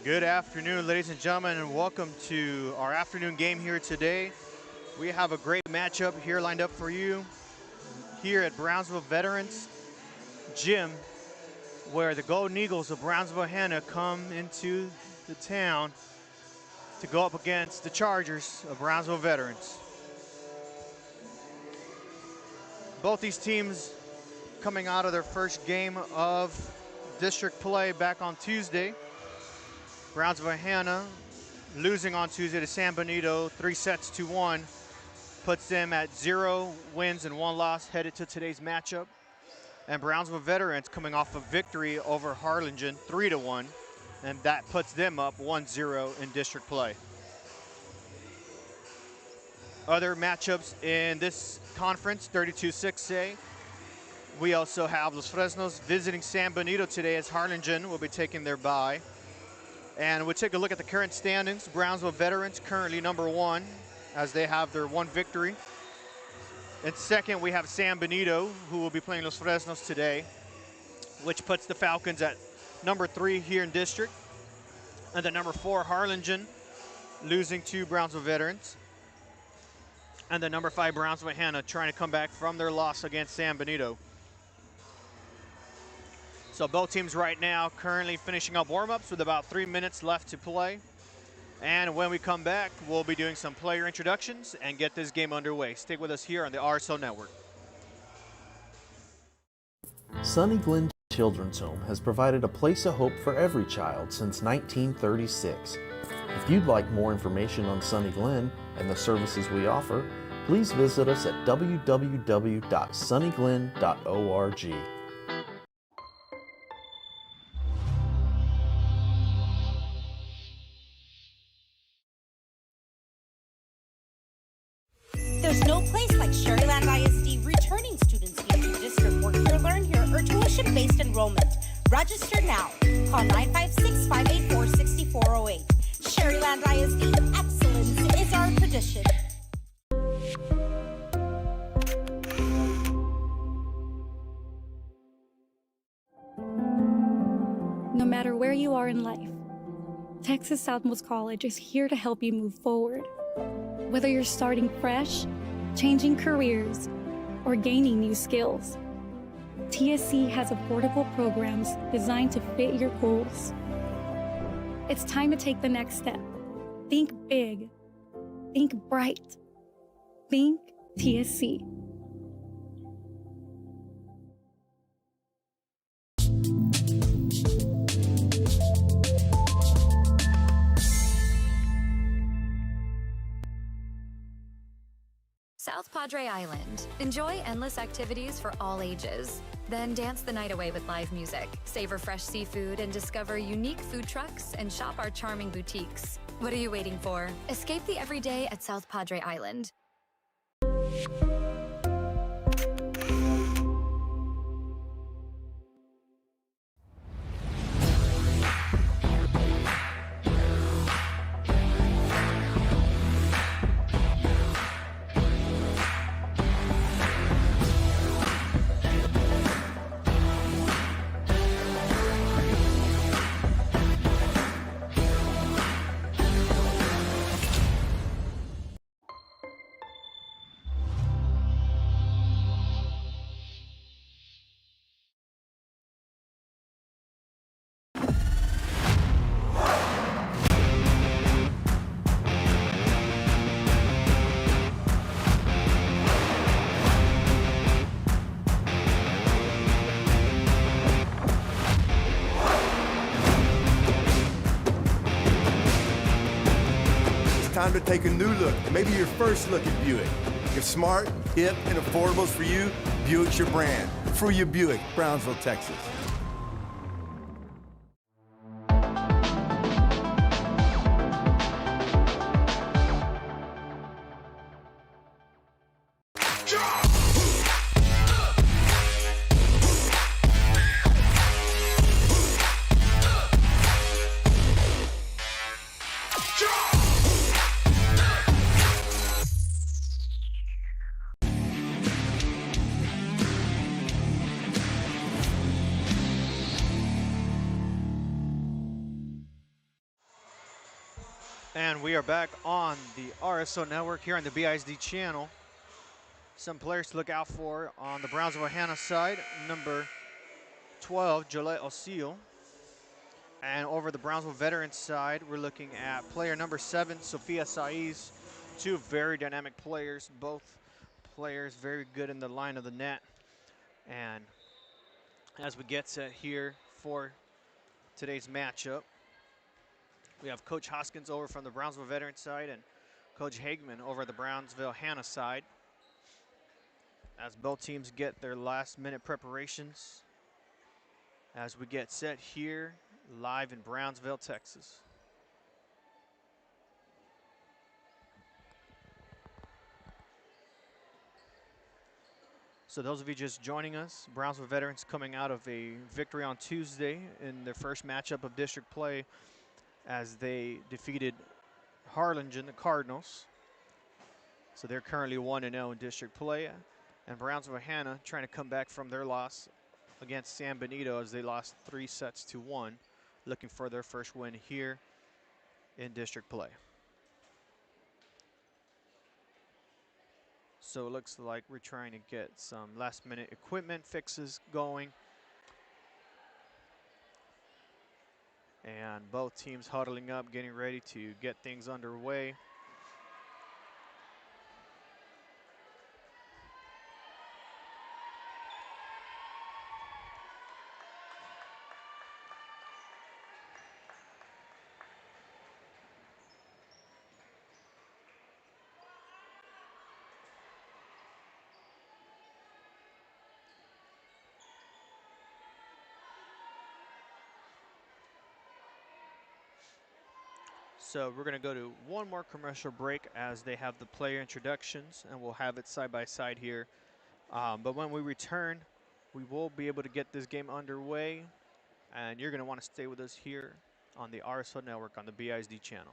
Good afternoon, ladies and gentlemen, and welcome to our afternoon game here today. We have a great matchup here lined up for you here at Brownsville Veterans Gym, where the Golden Eagles of Brownsville, Hanna come into the town to go up against the Chargers of Brownsville Veterans. Both these teams coming out of their first game of district play back on Tuesday. Brownsville Hanna losing on Tuesday to San Benito 3-1, puts them at 0 wins and 1 loss headed to today's matchup. And Brownsville Veterans coming off a victory over Harlingen 3-1, and that puts them up 1-0 in district play. Other matchups in this conference, 32-6A. We also have Los Fresnos visiting San Benito today as Harlingen will be taking their bye. And we'll take a look at the current standings. Brownsville Veterans currently number 1 as they have their 1 victory. In second, we have San Benito, who will be playing Los Fresnos today, which puts the Falcons at number 3 here in district. And then number 4, Harlingen, losing to Brownsville Veterans. And then number 5, Brownsville Hanna, trying to come back from their loss against San Benito. So both teams right now currently finishing up warm-ups with about 3 minutes left to play. And when we come back, we'll be doing some player introductions and get this game underway. Stick with us here on the RSO Network. Sunny Glen Children's Home has provided a place of hope for every child since 1936. If you'd like more information on Sunny Glen and the services we offer, please visit us at www.sunnyglen.org. There's no place like Sherryland ISD. Returning students need to district work here, learn here, or tuition-based enrollment. Register now. Call 956-584-6408. Sherryland ISD. Excellence is our tradition. No matter where you are in life, Texas Southmost College is here to help you move forward. Whether you're starting fresh, changing careers, or gaining new skills, TSC has affordable programs designed to fit your goals. It's time to take the next step. Think big. Think bright. Think TSC. South Padre Island. Enjoy endless activities for all ages. Then dance the night away with live music. Savor fresh seafood and discover unique food trucks and shop our charming boutiques. What are you waiting for? Escape the everyday at South Padre Island. Time to take a new look, maybe your first look at Buick. If smart, hip, and affordable is for you, Buick's your brand. For you, Buick, Brownsville, Texas. And we are back on the RSO network here on the BISD channel. Some players to look out for on the Brownsville Hanna side. Number 12, Jolet Osil. And over the Brownsville Veterans side, we're looking at player number 7, Sofia Saiz. Two very dynamic players, both players very good in the line of the net. And as we get set here for today's matchup, we have Coach Hoskins over from the Brownsville Veterans side and Coach Hagman over the Brownsville Hanna side, as both teams get their last-minute preparations as we get set here live in Brownsville, Texas. So those of you just joining us, Brownsville Veterans coming out of a victory on Tuesday in their first matchup of district play as they defeated Harlingen, the Cardinals. So they're currently 1-0 in district play. And Brownsville Hanna trying to come back from their loss against San Benito as they lost 3-1, looking for their first win here in district play. So it looks like we're trying to get some last-minute equipment fixes going. And both teams huddling up, getting ready to get things underway. So we're going to go to one more commercial break as they have the player introductions, and we'll have it side by side here. But when we return, we will be able to get this game underway, and you're going to want to stay with us here on the RSO network on the BISD channel.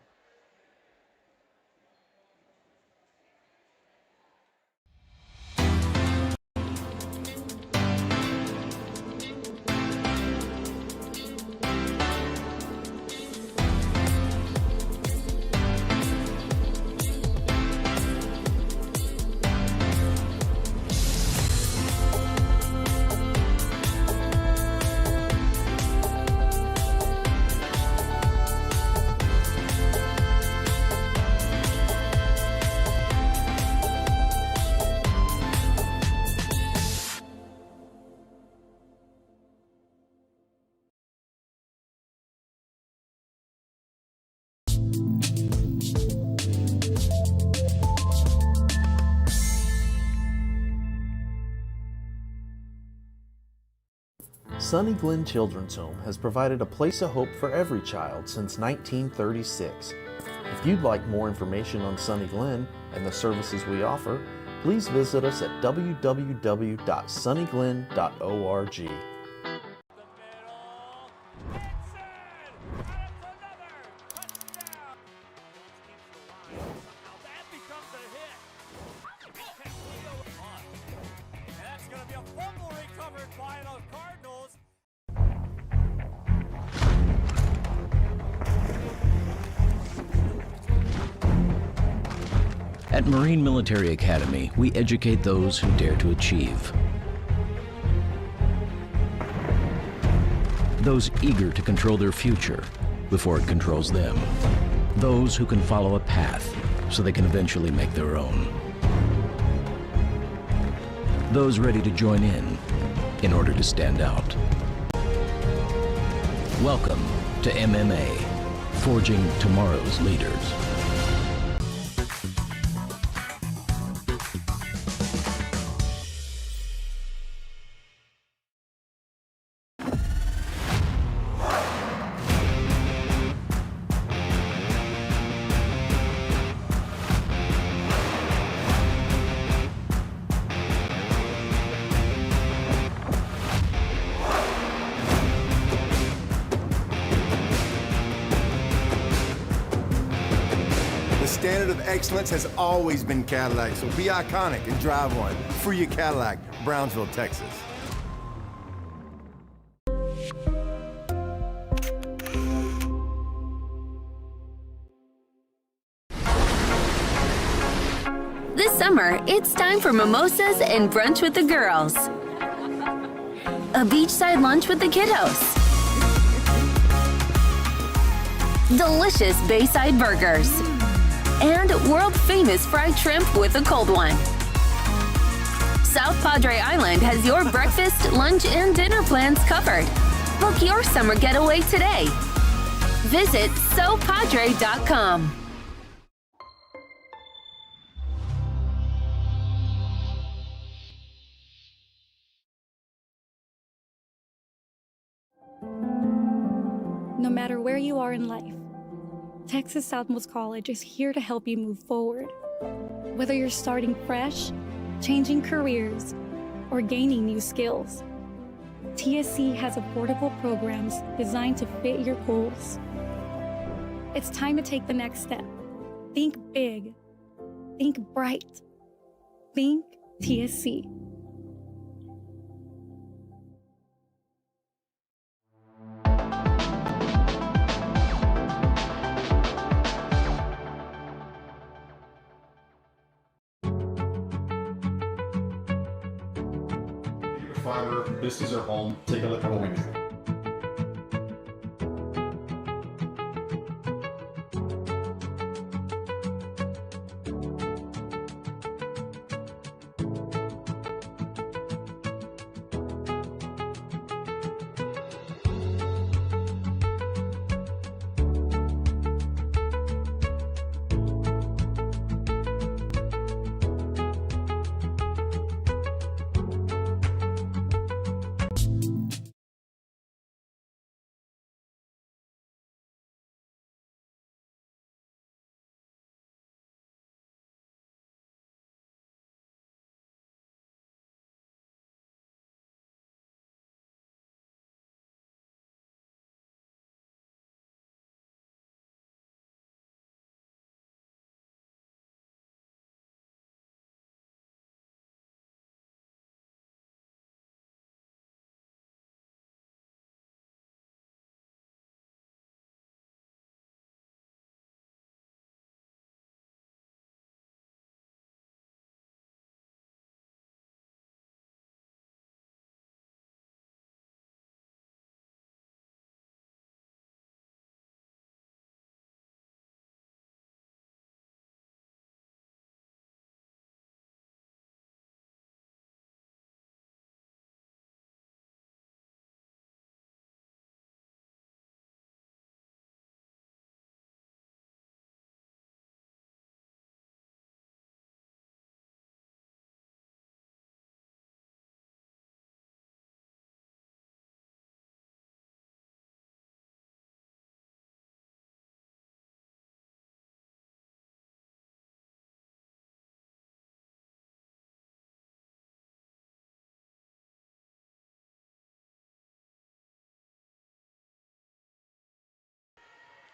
Sunny Glen Children's Home has provided a place of hope for every child since 1936. If you'd like more information on Sunny Glen and the services we offer, please visit us at www.sunnyglen.org. At Marine Military Academy, we educate those who dare to achieve. Those eager to control their future before it controls them. Those who can follow a path so they can eventually make their own. Those ready to join in order to stand out. Welcome to MMA, forging tomorrow's leaders. The standard of excellence has always been Cadillac, so be iconic and drive one. Free your Cadillac, Brownsville, Texas. summer, it's time for mimosas and brunch with the girls. A beachside lunch with the kiddos. Delicious Bayside burgers. And world-famous fried shrimp with a cold one. South Padre Island has your breakfast, lunch, and dinner plans covered. Book your summer getaway today. Visit sopadre.com. No matter where you are in life, Texas Southmost College is here to help you move forward. Whether you're starting fresh, changing careers, or gaining new skills, TSC has affordable programs designed to fit your goals. It's time to take the next step. Think big. Think bright. Think TSC. Fiber, this is our home. Take a look at what we do.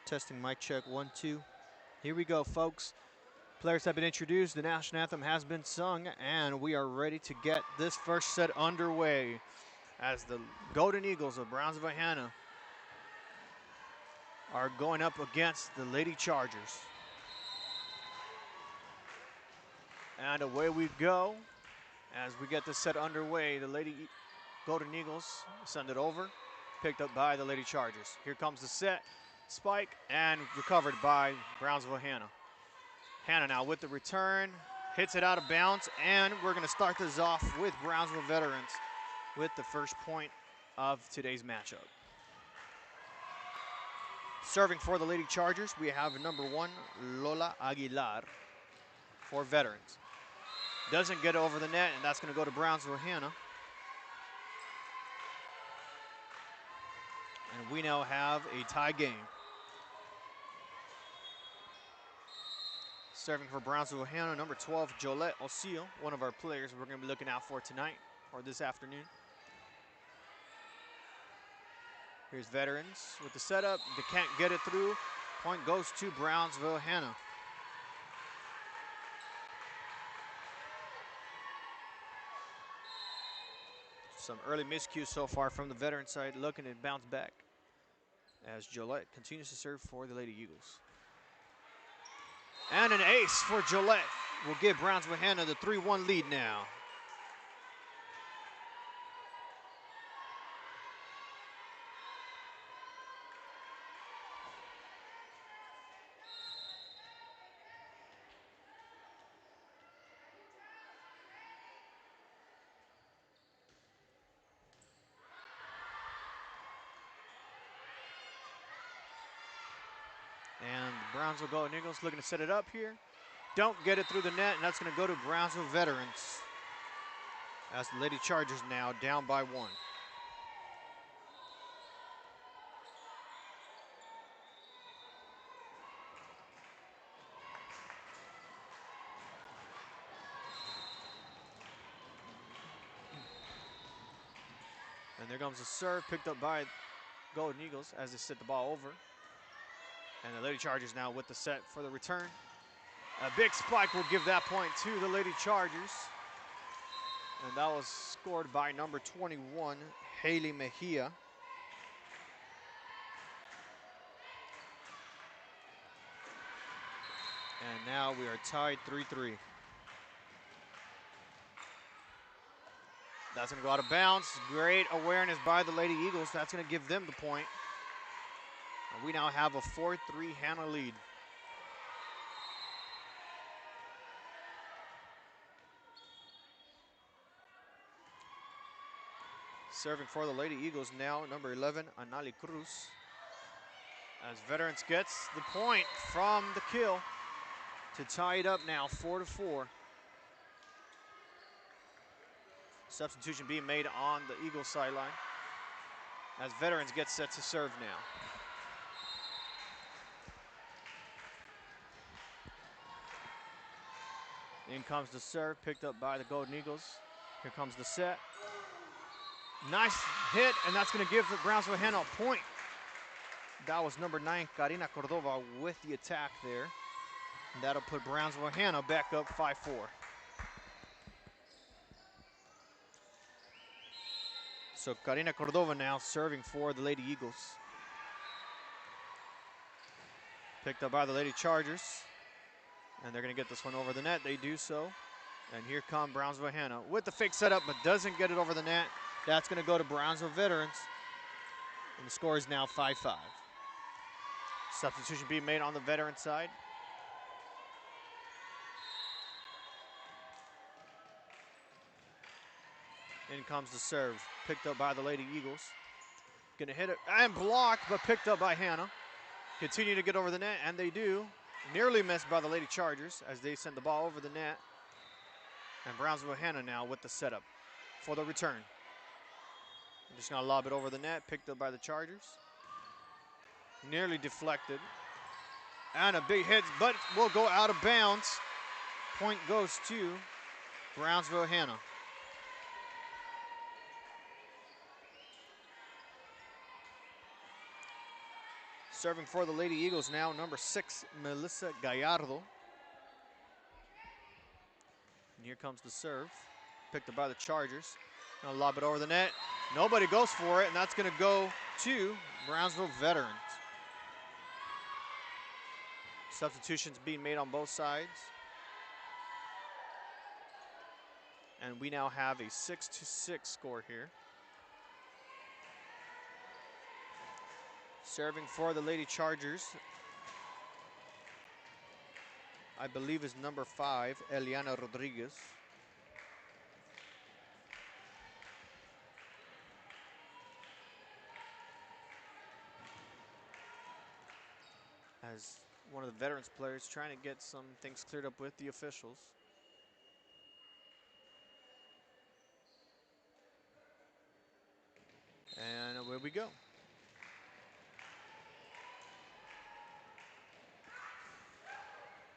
Testing mic check, 1, 2. Here we go, folks. Players have been introduced, the national anthem has been sung, and we are ready to get this first set underway as the Golden Eagles of Brownsville, Hanna are going up against the Lady Chargers. And away we go as we get this set underway. The Golden Eagles send it over, picked up by the Lady Chargers. Here comes the set. Spike and recovered by Brownsville Hanna. Hanna now with the return, hits it out of bounds, and we're going to start this off with Brownsville veterans with the first point of today's matchup. Serving for the Lady Chargers, we have number 1, Lola Aguilar for veterans. Doesn't get over the net, and that's going to go to Brownsville Hanna. And we now have a tie game. Serving for Brownsville Hanna, number 12, Jolette Osil, one of our players we're going to be looking out for tonight or this afternoon. Here's veterans with the setup. They can't get it through. Point goes to Brownsville Hanna. Some early miscues so far from the veteran side, looking to bounce back as Jolette continues to serve for the Lady Eagles. And an ace for Jolette. will give Brownsville Hanna the 3-1 lead now. And the Brownsville Golden Eagles looking to set it up here. Don't get it through the net, and that's going to go to Brownsville Veterans. As the Lady Chargers now down by 1. And there comes a serve picked up by Golden Eagles as they set the ball over. And the Lady Chargers now with the set for the return. A big spike will give that point to the Lady Chargers. And that was scored by number 21, Haley Mejia. And now we are tied 3-3. That's gonna go out of bounds. Great awareness by the Lady Eagles. That's gonna give them the point. And we now have a 4-3 Hanna lead. Serving for the Lady Eagles now, number 11, Anali Cruz. As Veterans gets the point from the kill to tie it up now, 4-4. Substitution being made on the Eagles sideline as Veterans get set to serve now. In comes the serve, picked up by the Golden Eagles. Here comes the set. Nice hit, and that's going to give the Brownsville Hanna a point. That was number 9, Karina Cordova, with the attack there. And that'll put Brownsville Hanna back up 5-4. So Karina Cordova now serving for the Lady Eagles. Picked up by the Lady Chargers. And they're going to get this one over the net. They do so. And here come Brownsville Hanna with the fake setup, but doesn't get it over the net. That's going to go to Brownsville Veterans. And the score is now 5-5. Substitution being made on the veteran side. In comes the serve, picked up by the Lady Eagles. Gonna hit it and blocked, but picked up by Hanna. Continue to get over the net, and they do. Nearly missed by the Lady Chargers as they send the ball over the net. And Brownsville Hanna now with the setup for the return. Just gonna lob it over the net, picked up by the Chargers. Nearly deflected. And a big hit, but will go out of bounds. Point goes to Brownsville Hanna. Serving for the Lady Eagles now, number 6, Melissa Gallardo. And here comes the serve, picked up by the Chargers. Gonna lob it over the net. Nobody goes for it, and that's gonna go to Brownsville Veterans. Substitutions being made on both sides. And we now have a 6-6 score here. Serving for the Lady Chargers, I believe is number 5, Eliana Rodriguez. As one of the Veterans players trying to get some things cleared up with the officials. And away we go.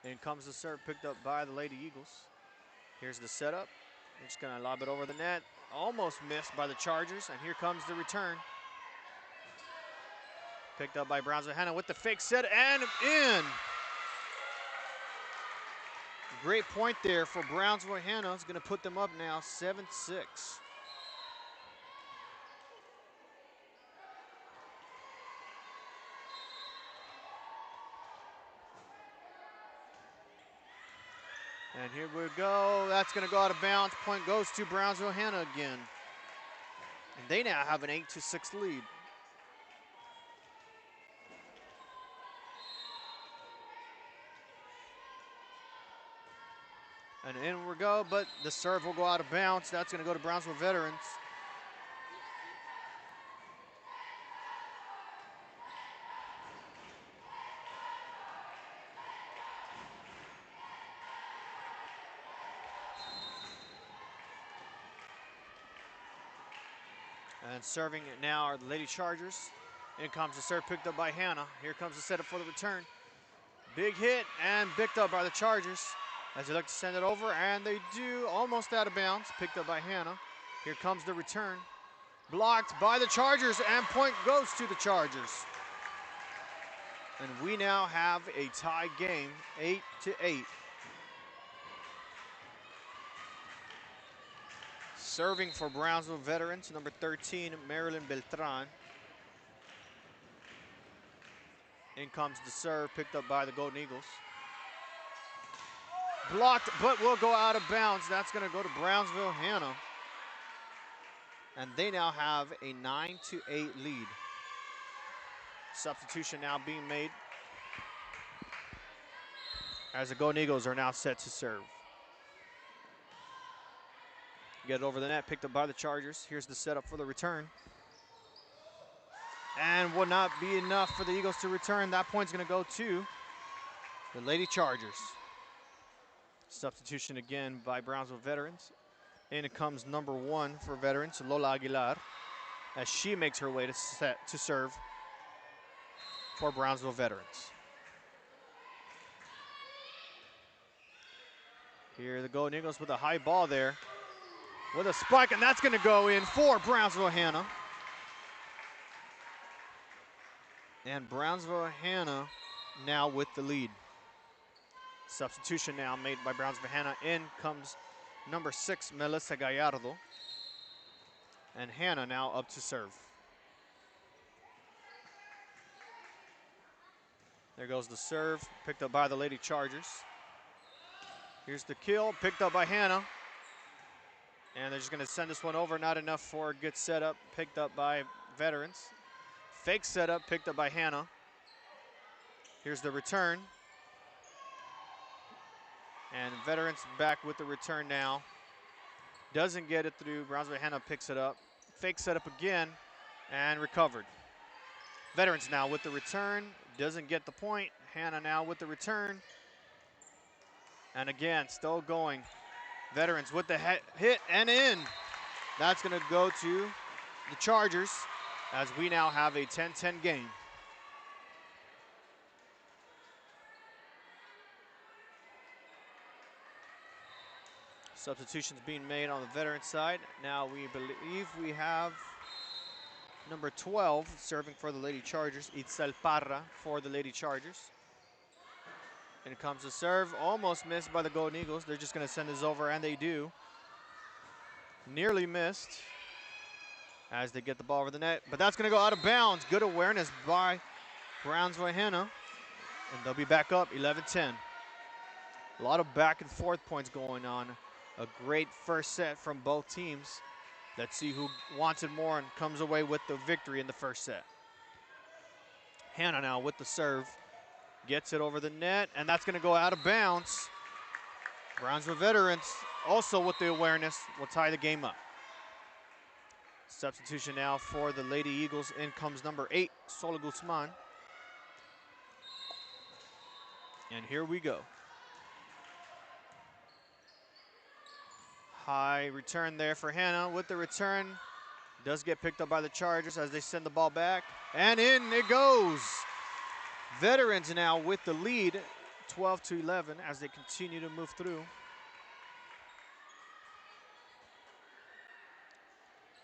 In comes the serve, picked up by the Lady Eagles. Here's the setup. They're just gonna lob it over the net. Almost missed by the Chargers, and here comes the return. Picked up by Brownsville Hanna with the fake set and in. Great point there for Brownsville Hanna. It's gonna put them up now 7-6. And here we go. That's going to go out of bounds. Point goes to Brownsville Hanna again. And they now have an 8-6 lead. And in we go, but the serve will go out of bounds. That's going to go to Brownsville Veterans. And serving it now are the Lady Chargers. In comes the serve picked up by Hanna. Here comes the setup for the return. Big hit and picked up by the Chargers as they look to send it over, and they do, almost out of bounds, picked up by Hanna. Here comes the return. Blocked by the Chargers, and point goes to the Chargers. And we now have a tie game, 8-8. Serving for Brownsville Veterans, number 13, Marilyn Beltran. In comes the serve, picked up by the Golden Eagles. Blocked, but will go out of bounds. That's going to go to Brownsville Hanna. And they now have a 9-8 lead. Substitution now being made as the Golden Eagles are now set to serve. Get it over the net, picked up by the Chargers. Here's the setup for the return. And will not be enough for the Eagles to return. That point's going to go to the Lady Chargers. Substitution again by Brownsville Veterans. In it comes number 1 for Veterans, Lola Aguilar, as she makes her way to serve for Brownsville Veterans. Here the Golden Eagles with a high ball there, with a spike, and that's going to go in for Brownsville Hanna. And Brownsville Hanna now with the lead. Substitution now made by Brownsville Hanna. In comes number 6, Melissa Gallardo. And Hanna now up to serve. There goes the serve, picked up by the Lady Chargers. Here's the kill, picked up by Hanna. And they're just going to send this one over. Not enough for a good setup, picked up by Veterans. Fake setup, picked up by Hanna. Here's the return. And Veterans back with the return now. Doesn't get it through. Brownsville Hanna picks it up. Fake setup again and recovered. Veterans now with the return. Doesn't get the point. Hanna now with the return. And again, still going. Veterans with the hit and in. That's going to go to the Chargers as we now have a 10-10 game. Substitutions being made on the veteran side. Now we believe we have number 12 serving for the Lady Chargers, Itzel Parra for the Lady Chargers. And it comes to serve, almost missed by the Golden Eagles. They're just going to send this over, and they do. Nearly missed as they get the ball over the net, but that's going to go out of bounds. Good awareness by Brownsville Hanna, and they'll be back up 11-10. A lot of back and forth points going on. A great first set from both teams. Let's see who wants it more and comes away with the victory in the first set. Hanna now with the serve. Gets it over the net, and that's going to go out of bounds. Brownsville Veterans also with the awareness will tie the game up. Substitution now for the Lady Eagles. In comes number 8, Sola Guzman. And here we go. High return there for Hanna. With the return, does get picked up by the Chargers as they send the ball back. And in it goes. Veterans now with the lead, 12-11 as they continue to move through.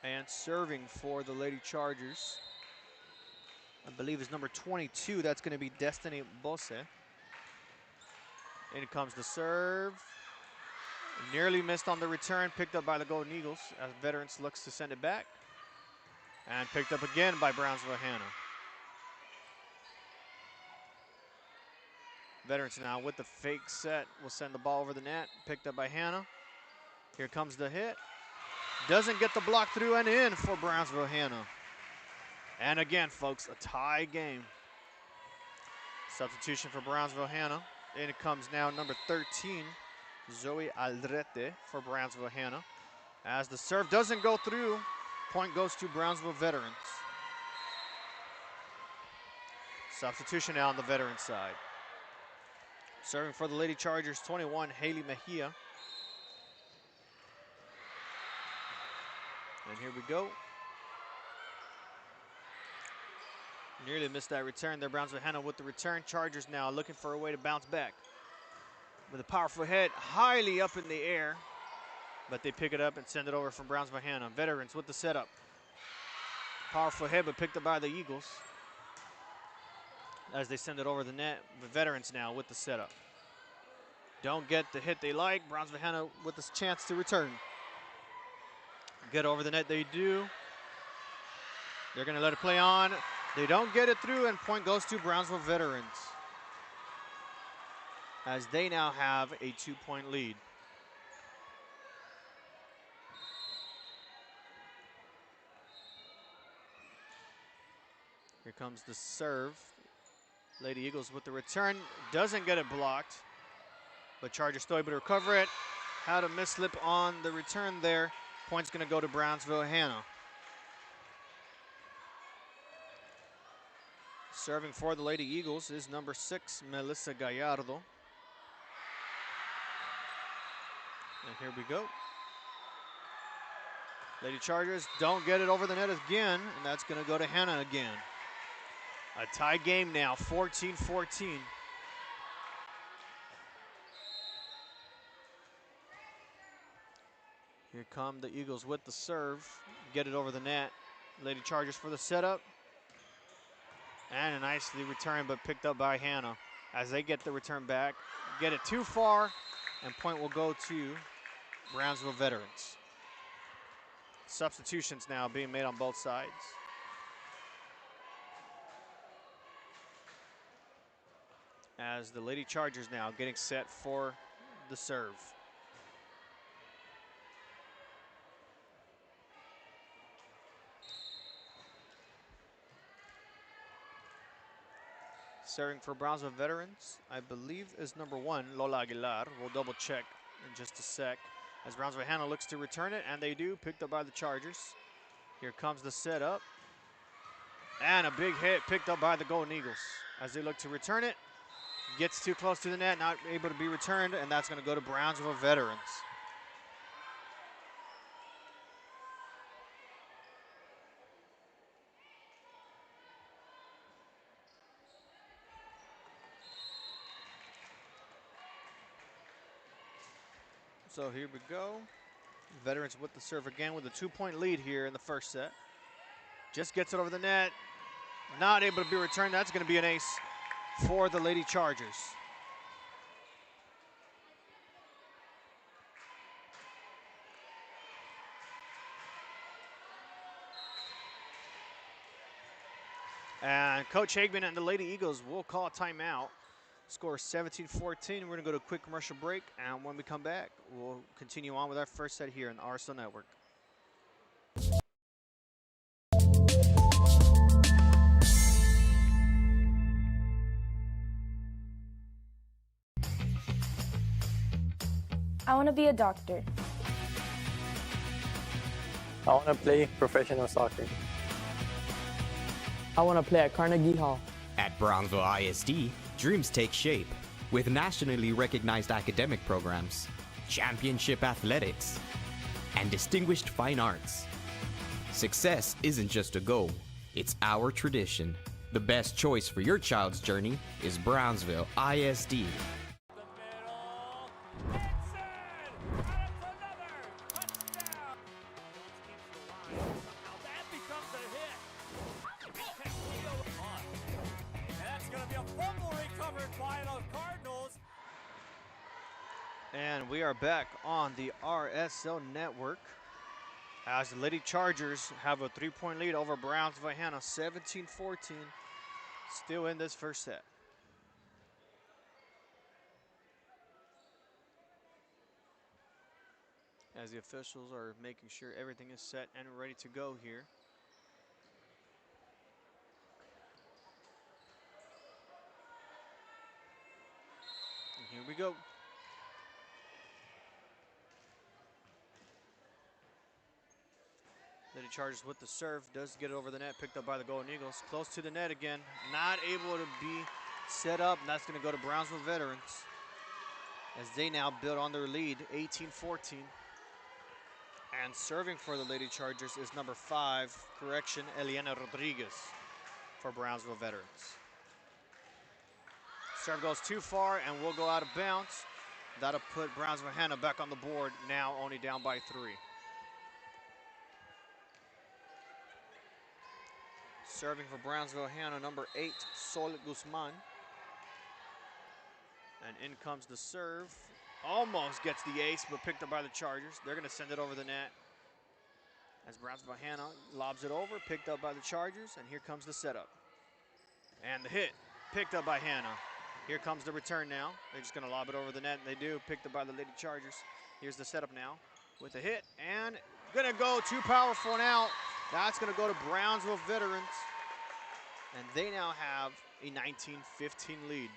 And serving for the Lady Chargers, I believe is number 22. That's going to be Destiny Bose. In comes the serve. Nearly missed on the return, picked up by the Golden Eagles as Veterans looks to send it back. And picked up again by Brownsville Hanna. Veterans now with the fake set will send the ball over the net. Picked up by Hanna. Here comes the hit. Doesn't get the block through and in for Brownsville Hanna. And again, folks, a tie game. Substitution for Brownsville Hanna. In it comes now number 13, Zoe Aldrete for Brownsville Hanna. As the serve doesn't go through, point goes to Brownsville Veterans. Substitution now on the veteran side. Serving for the Lady Chargers, 21, Haley Mejia. And here we go. Nearly missed that return there. Brownsville Hanna with the return. Chargers now looking for a way to bounce back. With a powerful head highly up in the air. But they pick it up and send it over from Brownsville Hanna. Veterans with the setup. Powerful head, but picked up by the Eagles. As they send it over the net. The Veterans now with the setup. Don't get the hit they like. Brownsville Hanna with this chance to return. Get over the net, they do. They're gonna let it play on. They don't get it through, and point goes to Brownsville Veterans. As they now have a 2-point lead. Here comes the serve. Lady Eagles with the return. Doesn't get it blocked, but Chargers still able to recover it. Had a mislip on the return there. Point's gonna go to Brownsville Hanna. Serving for the Lady Eagles is number 6, Melissa Gallardo. And here we go. Lady Chargers don't get it over the net again, and that's gonna go to Hanna again. A tie game now, 14-14. Here come the Eagles with the serve. Get it over the net. Lady Chargers for the setup. And a nicely returned, but picked up by Hanna. As they get the return back, get it too far, and point will go to Brownsville Veterans. Substitutions now being made on both sides. As the Lady Chargers now getting set for the serve. Serving for Brownsville Veterans, I believe, is number 1, Lola Aguilar. We'll double check in just a sec. As Brownsville Hanna looks to return it, and they do, picked up by the Chargers. Here comes the setup. And a big hit picked up by the Golden Eagles. As they look to return it, gets too close to the net, not able to be returned, and that's gonna go to Brownsville Veterans. So here we go. Veterans with the serve again with a 2-point lead here in the first set. Just gets it over the net. Not able to be returned. That's going to be an ace for the Lady Chargers. And Coach Hagman and the Lady Eagles will call a timeout. Score 17-14. We're going to go to a quick commercial break, and when we come back, we'll continue on with our first set here in the RSL Network. I want to be a doctor. I want to play professional soccer. I want to play at Carnegie Hall. At Brownsville ISD, dreams take shape with nationally recognized academic programs, championship athletics, and distinguished fine arts. Success isn't just a goal, it's our tradition. The best choice for your child's journey is Brownsville ISD. And we are back on the RSL Network as the Lady Chargers have a 3-point lead over Brownsville Hanna, 17-14, still in this first set. as the officials are making sure everything is set and ready to go here. And here we go. Lady Chargers with the serve, does get it over the net, picked up by the Golden Eagles. Close to the net again, not able to be set up, and that's going to go to Brownsville Veterans as they now build on their lead, 18-14. And serving for the Lady Chargers is number 5, Eliana Rodriguez for Brownsville Veterans. Serve goes too far and will go out of bounds. That'll put Brownsville Hanna back on the board, now only down by 3. Serving for Brownsville Hanna, number 8, Sol Guzman. And in comes the serve. Almost gets the ace, but picked up by the Chargers. They're going to send it over the net. As Brownsville Hanna lobs it over, picked up by the Chargers, and here comes the setup. And the hit, picked up by Hanna. Here comes the return now. They're just going to lob it over the net, and they do, picked up by the Lady Chargers. Here's the setup now with a hit, and going to go too powerful and out. That's going to go to Brownsville Veterans, and they now have a 19-15 lead.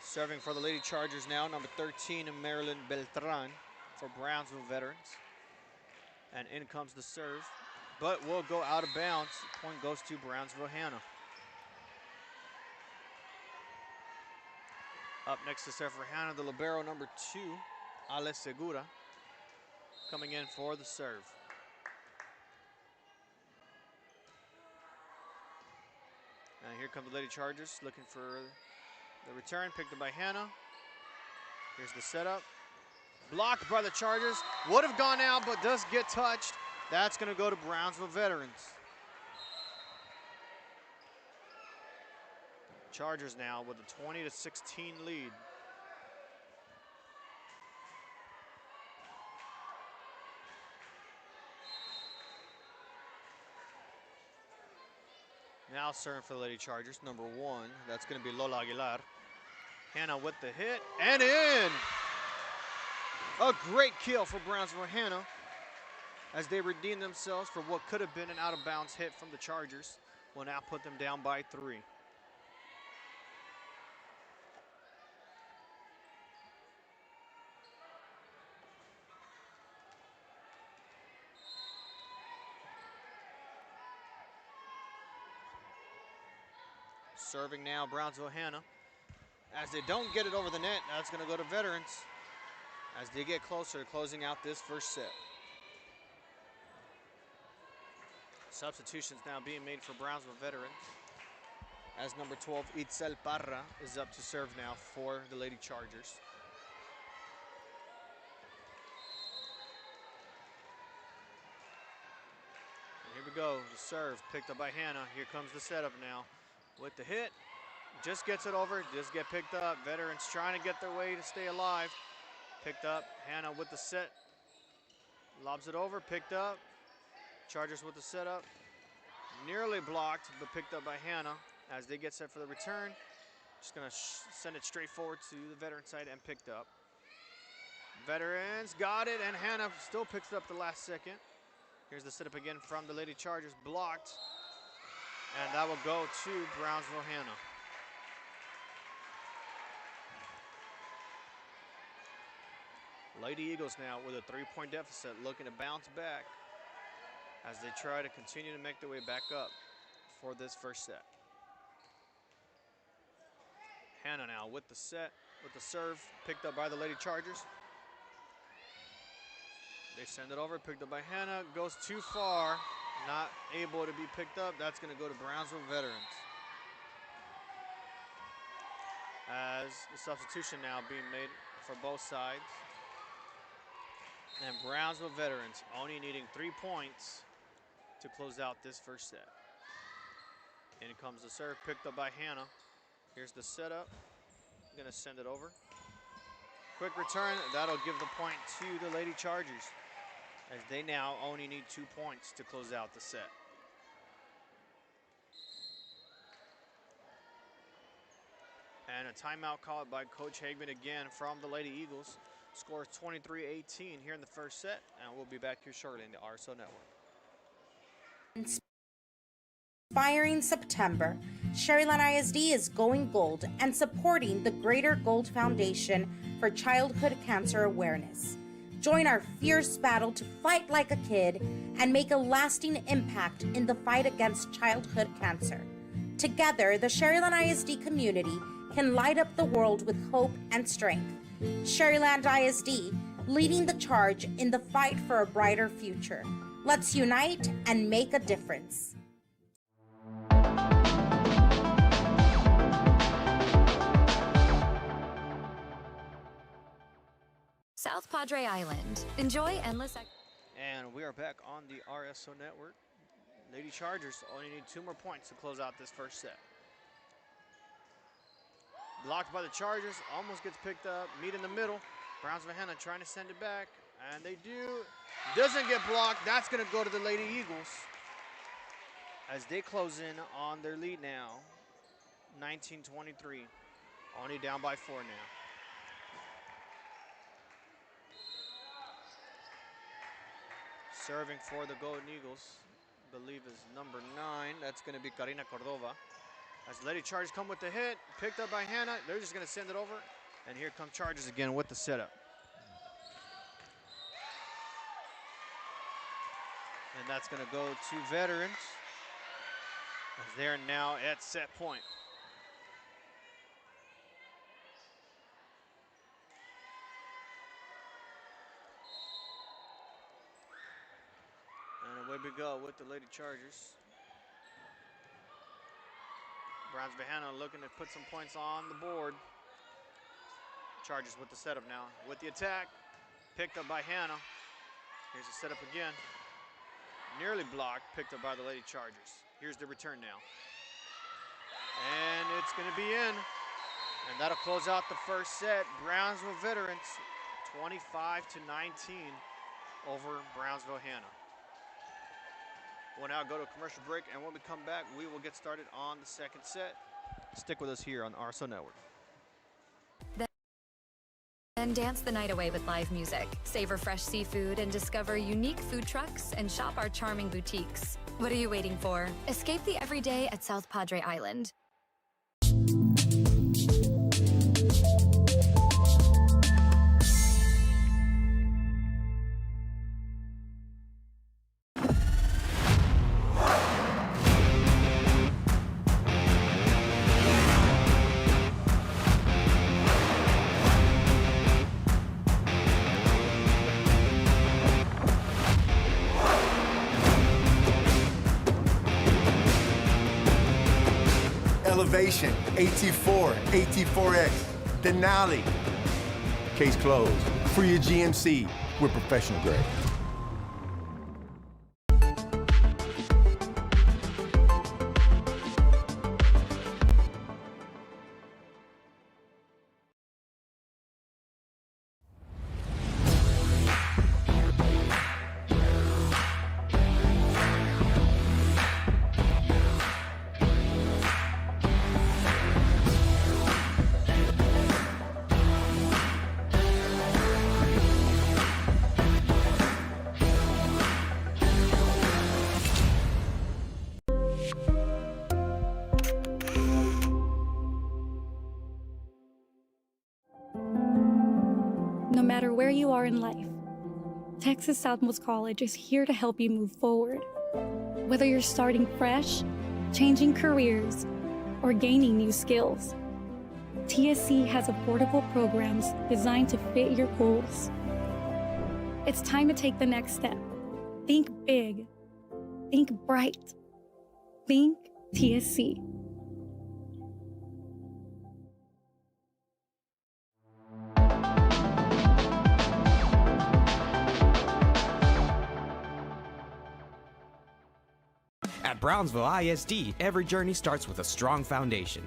Serving for the Lady Chargers now, number 13, Marilyn Beltran for Brownsville Veterans. And in comes the serve, but will go out of bounds. Point goes to Brownsville Hanna. Up next to serve for Hanna, the libero number 2, Ale Segura, coming in for the serve. And here come the Lady Chargers looking for the return, picked up by Hanna. Here's the setup. Blocked by the Chargers. Would have gone out, but does get touched. That's going to go to Brownsville Veterans. Chargers now with a 20-16 lead. Now serving for the Lady Chargers, number 1. That's going to be Lola Aguilar. Hanna with the hit, and in! A great kill for Brownsville Hanna as they redeem themselves for what could have been an out-of-bounds hit from the Chargers. Will now put them down by 3. Serving now, Brownsville Hanna. As they don't get it over the net, now it's going to go to Veterans as they get closer, closing out this first set. Substitutions now being made for Brownsville Veterans as number 12, Itzel Parra, is up to serve now for the Lady Chargers. And here we go, the serve picked up by Hanna. Here comes the setup now with the hit. Just gets it over, just get picked up. Veterans trying to get their way to stay alive. Picked up, Hanna with the set. Lobs it over, picked up. Chargers with the setup. Nearly blocked, but picked up by Hanna as they get set for the return. Just gonna send it straight forward to the veteran side and picked up. Veterans got it, and Hanna still picks it up the last second. Here's the setup again from the Lady Chargers, blocked. And that will go to Brownsville Hanna. Lady Eagles now with a 3-point deficit, looking to bounce back as they try to continue to make their way back up for this first set. Hanna now with the set, with the serve, picked up by the Lady Chargers. They send it over, picked up by Hanna, goes too far, not able to be picked up. That's going to go to Brownsville Veterans. As the substitution now being made for both sides. And Brownsville Veterans only needing 3 points to close out this first set. In comes the serve, picked up by Hanna. Here's the setup. Gonna send it over. Quick return, that'll give the point to the Lady Chargers as they now only need 2 points to close out the set. And a timeout called by Coach Hagman again from the Lady Eagles. Score is 23-18 here in the first set, and we'll be back here shortly in the RSO Network. Inspiring September, Sherryland ISD is going gold and supporting the Greater Gold Foundation for Childhood Cancer Awareness. Join our fierce battle to fight like a kid and make a lasting impact in the fight against childhood cancer. Together, the Sherryland ISD community can light up the world with hope and strength. Sherryland ISD, leading the charge in the fight for a brighter future. Let's unite and make a difference. South Padre Island. Enjoy endless. And we are back on the RSO Network. Lady Chargers only need 2 more points to close out this first set. Blocked by the Chargers, almost gets picked up. Meet in the middle. Brownsville Hanna trying to send it back, and they do. Doesn't get blocked. That's going to go to the Lady Eagles as they close in on their lead now. 19-23. Only down by 4 now. Serving for the Golden Eagles, I believe is number 9. That's going to be Karina Cordova. As Lady Chargers come with the hit, picked up by Hanna. They're just going to send it over. And here come Chargers again with the setup. And that's going to go to Veterans, as they're now at set point. And away we go with the Lady Chargers. Brownsville Hanna looking to put some points on the board. Chargers with the setup now. With the attack, picked up by Hanna. Here's the setup again. Nearly blocked, picked up by the Lady Chargers. Here's the return now. And it's going to be in. And that'll close out the first set. Brownsville Veterans, 25-19 over Brownsville Hanna. We'll now go to a commercial break, and when we come back, we will get started on the second set. Stick with us here on the RSO Network. Then dance the night away with live music, savor fresh seafood, and discover unique food trucks and shop our charming boutiques. What are you waiting for? Escape the everyday at South Padre Island. Elevation, AT4, AT4X, Denali. Case closed. For your GMC, we're professional grade. No matter where you are in life, Texas Southmost College is here to help you move forward. Whether you're starting fresh, changing careers, or gaining new skills, TSC has affordable programs designed to fit your goals. It's time to take the next step. Think big. Think bright. Think TSC. At Brownsville ISD, every journey starts with a strong foundation.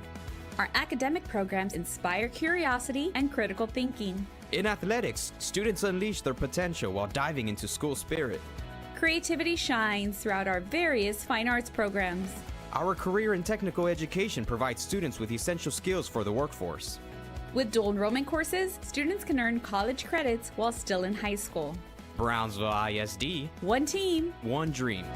Our academic programs inspire curiosity and critical thinking. In athletics, students unleash their potential while diving into school spirit. Creativity shines throughout our various fine arts programs. Our career and technical education provides students with essential skills for the workforce. With dual enrollment courses, students can earn college credits while still in high school. Brownsville ISD. One team. One dream.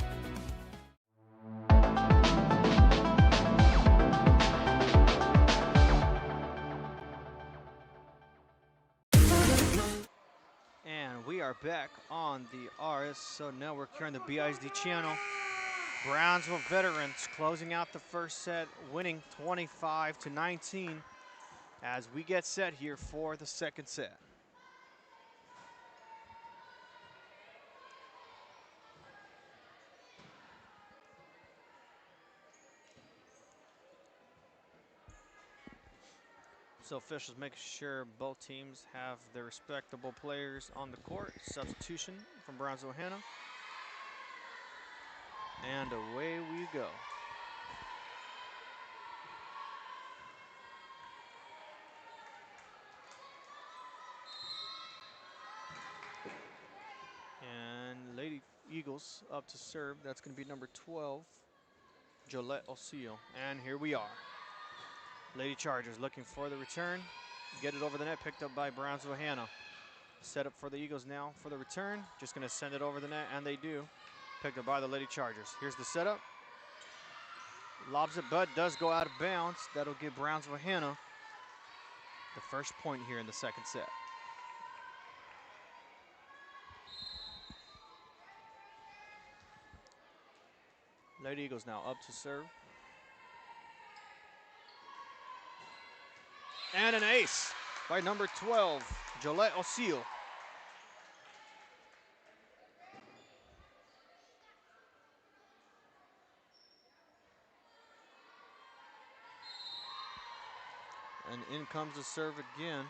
And we are back on the RSO Network here on the BISD channel. Brownsville veterans closing out the first set, winning 25-19 as we get set here for the second set. So officials making sure both teams have their respectable players on the court. Substitution from Brownsville Hanna. And away we go. And Lady Eagles up to serve. That's going to be number 12, Jolette Osil. And here we are. Lady Chargers looking for the return. Get it over the net, picked up by Brownsville Hanna. Set up for the Eagles now for the return. Just going to send it over the net, and they do. Picked up by the Lady Chargers. Here's the setup. Lobs it, but does go out of bounds. That'll give Brownsville Hanna the first point here in the second set. Lady Eagles now up to serve. And an ace by number 12, Jolette Osil. And in comes the serve again.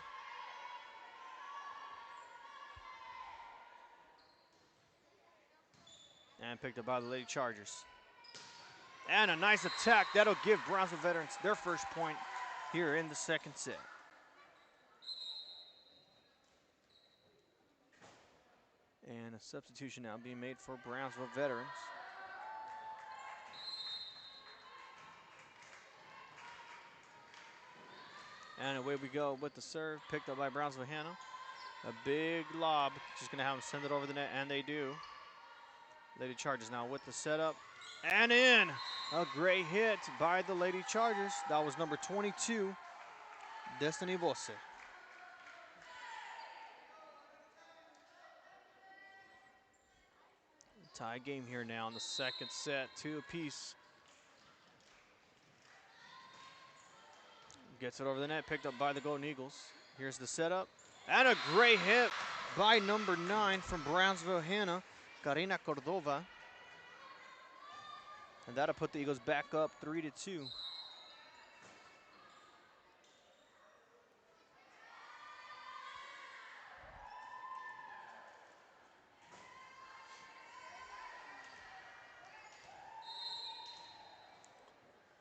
And picked up by the Lady Chargers. And a nice attack. That'll give Brownsville veterans their first point here in the second set. And a substitution now being made for Brownsville veterans. And away we go with the serve, picked up by Brownsville Hanna. A big lob, just gonna have them send it over the net, and they do. Lady Chargers now with the setup, and in! A great hit by the Lady Chargers. That was number 22, Destiny Bosse. Tie game here now in the second set, 2 apiece. Gets it over the net, picked up by the Golden Eagles. Here's the setup, and a great hit by number 9 from Brownsville Hanna, Karina Cordova. And that'll put the Eagles back up 3-2.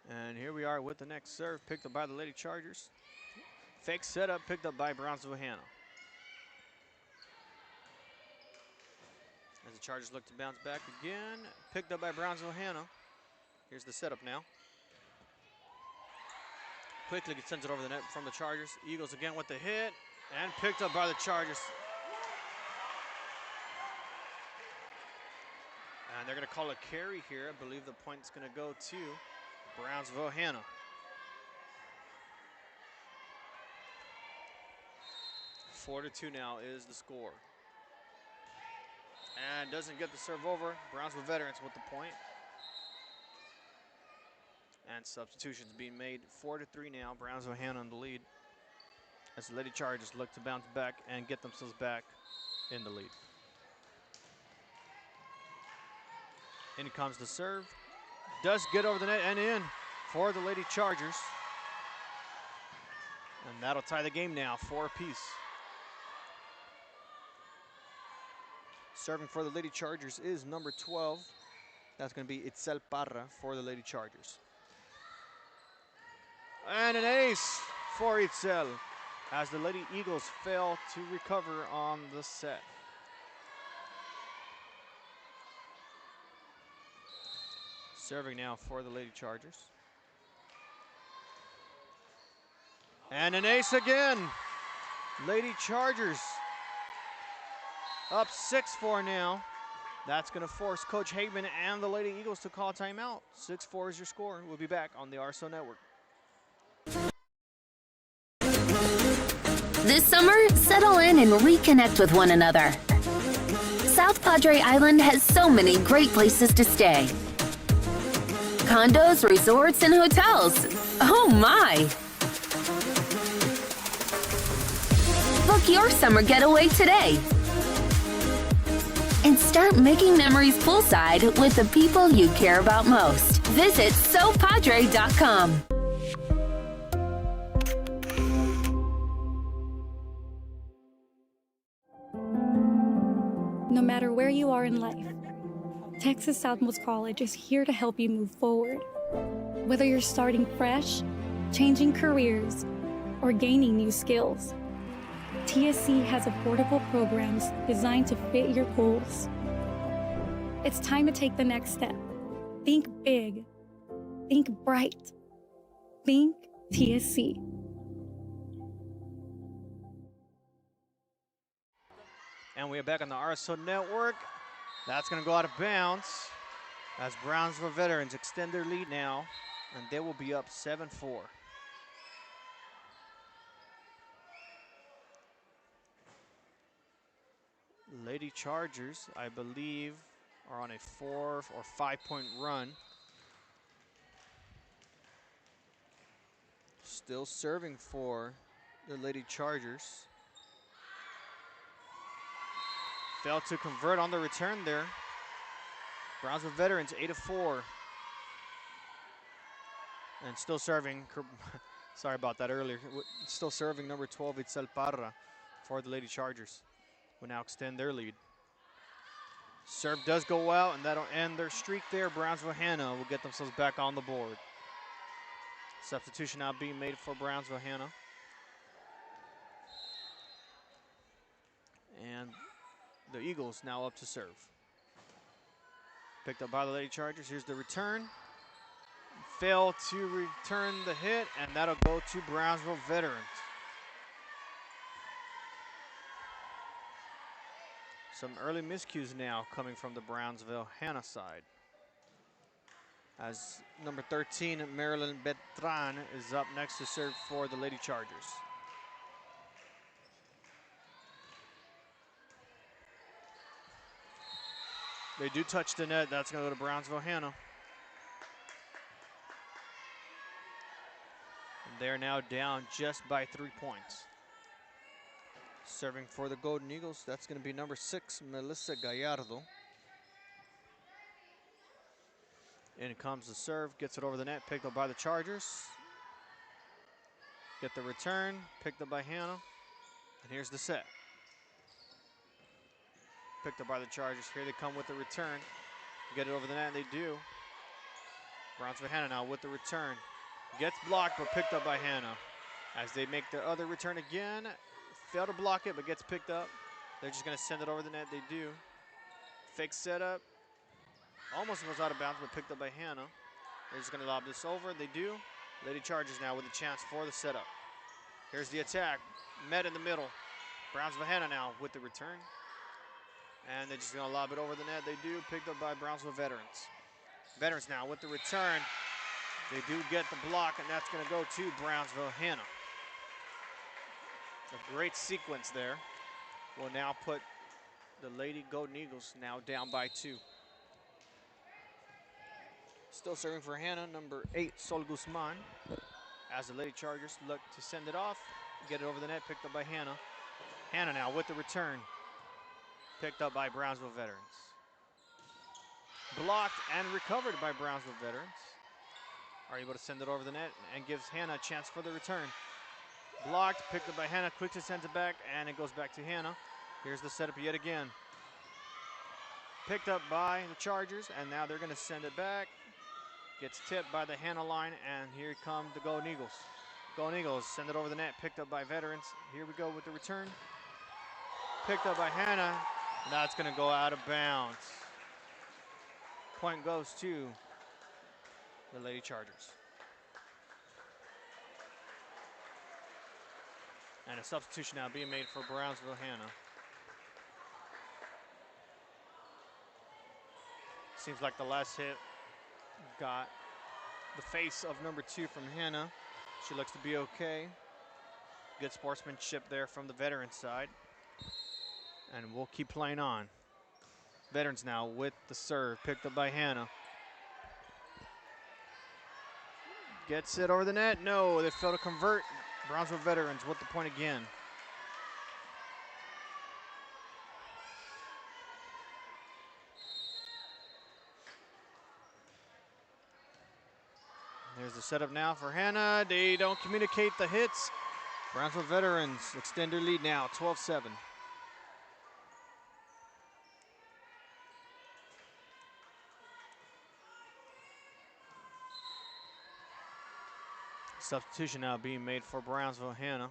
And here we are with the next serve, picked up by the Lady Chargers. Fake setup, picked up by Brownsville Hanna. As the Chargers look to bounce back again, picked up by Brownsville Hanna. Here's the setup now. Quickly sends it over the net from the Chargers. Eagles again with the hit, and picked up by the Chargers. And they're going to call a carry here. I believe the point's going to go to Brownsville Hanna. Four to 2 now is the score. And doesn't get the serve over. Brownsville veterans with the point. And substitutions being made. 4-3 now. Brownsville Hanna in the lead. As the Lady Chargers look to bounce back and get themselves back in the lead. In comes the serve. Does get over the net and in for the Lady Chargers. And that'll tie the game now, 4 apiece. Serving for the Lady Chargers is number 12. That's going to be Itzel Parra for the Lady Chargers. And an ace for Itzel as the Lady Eagles fail to recover on the set. Serving now for the Lady Chargers. And an ace again. Lady Chargers up 6-4 now. That's going to force Coach Hagman and the Lady Eagles to call timeout. 6-4 is your score. We'll be back on the RSO Network. This summer, settle in and reconnect with one another. South Padre Island has so many great places to stay. Condos, resorts, and hotels. Oh my! Book your summer getaway today. And start making memories poolside with the people you care about most. Visit SoPadre.com. No matter where you are in life, Texas Southmost College is here to help you move forward. Whether you're starting fresh, changing careers, or gaining new skills, TSC has affordable programs designed to fit your goals. It's time to take the next step. Think big. Think bright. Think TSC. And we are back on the RSO Network. That's going to go out of bounds as Brownsville Veterans extend their lead now, and they will be up 7-4. Lady Chargers, I believe, are on a 4 or 5 point run. Still serving for the Lady Chargers. Failed to convert on the return there. Brownsville Veterans 8-4. And still serving, sorry about that earlier, still serving number 12, Itzel Parra, for the Lady Chargers, who now extend their lead. Serve does go out, and that'll end their streak there. Brownsville Hanna will get themselves back on the board. Substitution now being made for Brownsville Hanna. And the Eagles now up to serve. Picked up by the Lady Chargers. Here's the return. Failed to return the hit, and that'll go to Brownsville Veterans. Some early miscues now coming from the Brownsville Hanna side, as number 13, Marilyn Betran, is up next to serve for the Lady Chargers. They do touch the net. That's going to go to Brownsville Hanna. And they're now down just by 3 points. Serving for the Golden Eagles, that's going to be number 6, Melissa Gallardo. In comes the serve, gets it over the net, picked up by the Chargers. Get the return, picked up by Hanna. And here's the set. Picked up by the Chargers. Here they come with the return. Get it over the net, and they do. Brownsville Hanna now with the return. Gets blocked, but picked up by Hanna. As they make their other return again. Fail to block it, but gets picked up. They're just going to send it over the net. They do. Fake setup. Almost was out of bounds, but picked up by Hanna. They're just going to lob this over. They do. Lady Chargers now with a chance for the setup. Here's the attack. Met in the middle. Brownsville Hanna now with the return. And they're just going to lob it over the net. They do. Picked up by Brownsville Veterans. Veterans now with the return. They do get the block, and that's going to go to Brownsville Hanna. A great sequence there will now put the Lady Golden Eagles now down by 2. Still serving for Hanna, number 8, Sol Guzman. As the Lady Chargers look to send it off, get it over the net, picked up by Hanna. Hanna now with the return. Picked up by Brownsville Veterans. Blocked and recovered by Brownsville Veterans. Are able to send it over the net and gives Hanna a chance for the return. Blocked, picked up by Hanna, quickly sends it back, and it goes back to Hanna. Here's the setup yet again. Picked up by the Chargers, and now they're going to send it back. Gets tipped by the Hanna line, and here come the Golden Eagles. Golden Eagles send it over the net, picked up by Veterans. Here we go with the return. Picked up by Hanna. That's going to go out of bounds. Point goes to the Lady Chargers. And a substitution now being made for Brownsville Hanna. Seems like the last hit got the face of number 2 from Hanna. She looks to be okay. Good sportsmanship there from the veteran side. And we'll keep playing on. Veterans now with the serve, picked up by Hanna. Gets it over the net. No, they fail to convert. Brownsville Veterans with the point again. There's the setup now for Hanna. They don't communicate the hits. Brownsville Veterans extend their lead now, 12-7. Substitution now being made for Brownsville Hanna.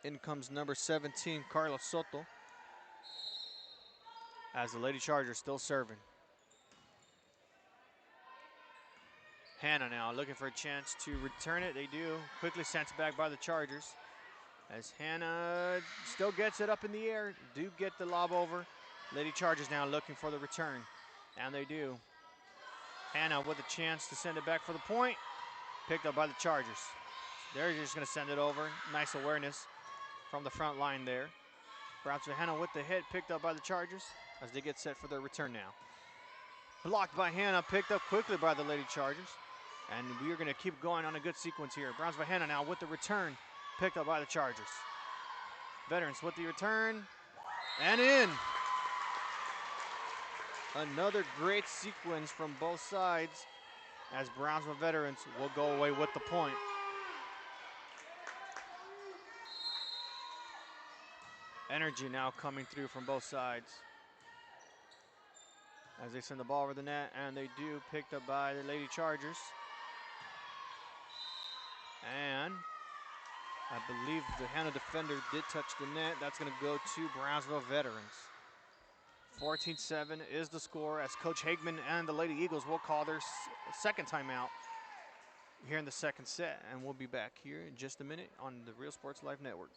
In comes number 17, Carlos Soto, as the Lady Chargers still serving. Hanna now looking for a chance to return it. They do. Quickly sent back by the Chargers. As Hanna still gets it up in the air. Do get the lob over. Lady Chargers now looking for the return. And they do. Hanna with a chance to send it back for the point. Picked up by the Chargers. They're just going to send it over. Nice awareness from the front line there. Brownsville Hanna with the hit. Picked up by the Chargers as they get set for their return now. Blocked by Hanna. Picked up quickly by the Lady Chargers. And we are going to keep going on a good sequence here. Brownsville Hanna now with the return, picked up by the Chargers. Veterans with the return, and in. Another great sequence from both sides as Brownsville Veterans will go away with the point. Energy now coming through from both sides as they send the ball over the net, and they do, picked up by the Lady Chargers. And I believe the Hanna defender did touch the net. That's going to go to Brownsville Veterans. 14-7 is the score as Coach Hagman and the Lady Eagles will call their second timeout here in the second set. And we'll be back here in just a minute on the Real Sports Life Network.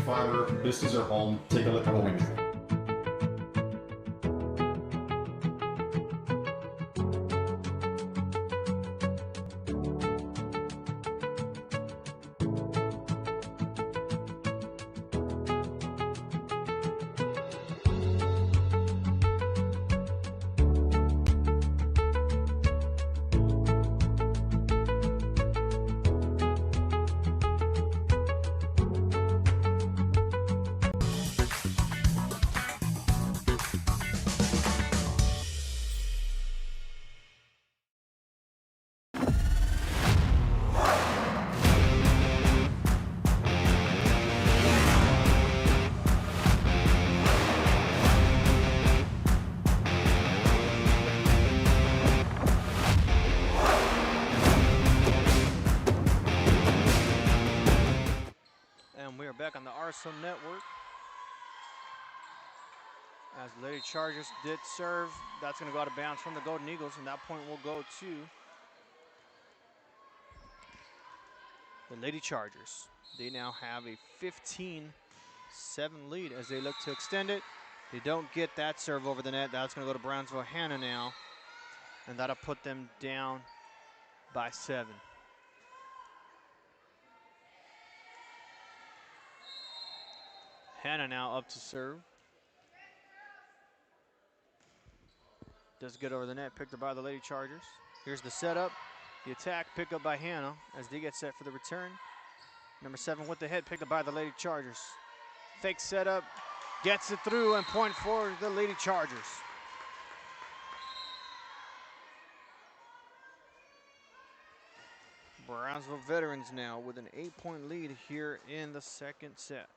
Fiber, this is our home. Take a look at what we do. Back on the RSO network as Lady Chargers did serve. That's going to go out of bounds from the Golden Eagles, and that point will go to the Lady Chargers. They now have a 15-7 lead as they look to extend it. They don't get that serve over the net. That's going to go to Brownsville Hanna now, and that'll put them down by 7. Hanna now up to serve. Does get over the net, picked up by the Lady Chargers. Here's the setup. The attack picked up by Hanna as they get set for the return. Number 7 with the hit, picked up by the Lady Chargers. Fake setup, gets it through, and point for the Lady Chargers. Brownsville Veterans now with an 8-point lead here in the second set.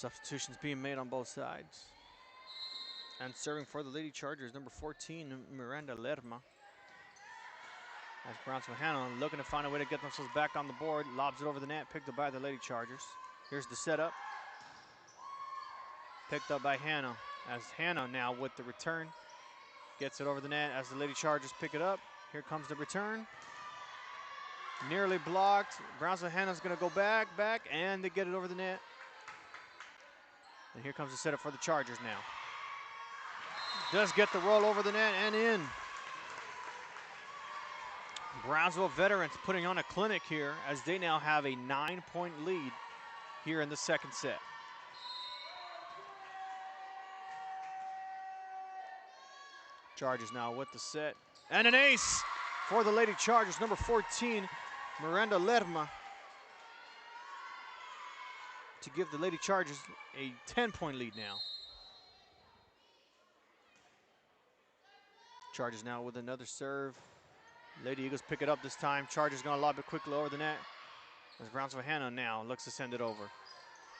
Substitutions being made on both sides. And serving for the Lady Chargers, number 14, Miranda Lerma. As Brownsville Hanna looking to find a way to get themselves back on the board. Lobs it over the net, picked up by the Lady Chargers. Here's the setup. Picked up by Hanna. As Hanna now with the return. Gets it over the net as the Lady Chargers pick it up. Here comes the return. Nearly blocked. Brownsville Hanna's gonna go back, and they get it over the net. And here comes the setup for the Chargers now. Does get the roll over the net and in. Brownsville veterans putting on a clinic here as they now have a 9-point lead here in the second set. Chargers now with the set. And an ace for the Lady Chargers, number 14, Miranda Lerma, to give the Lady Chargers a 10-point lead now. Chargers now with another serve. Lady Eagles pick it up this time. Chargers gonna lob it quickly over the net. As Brownsville Hanna now looks to send it over.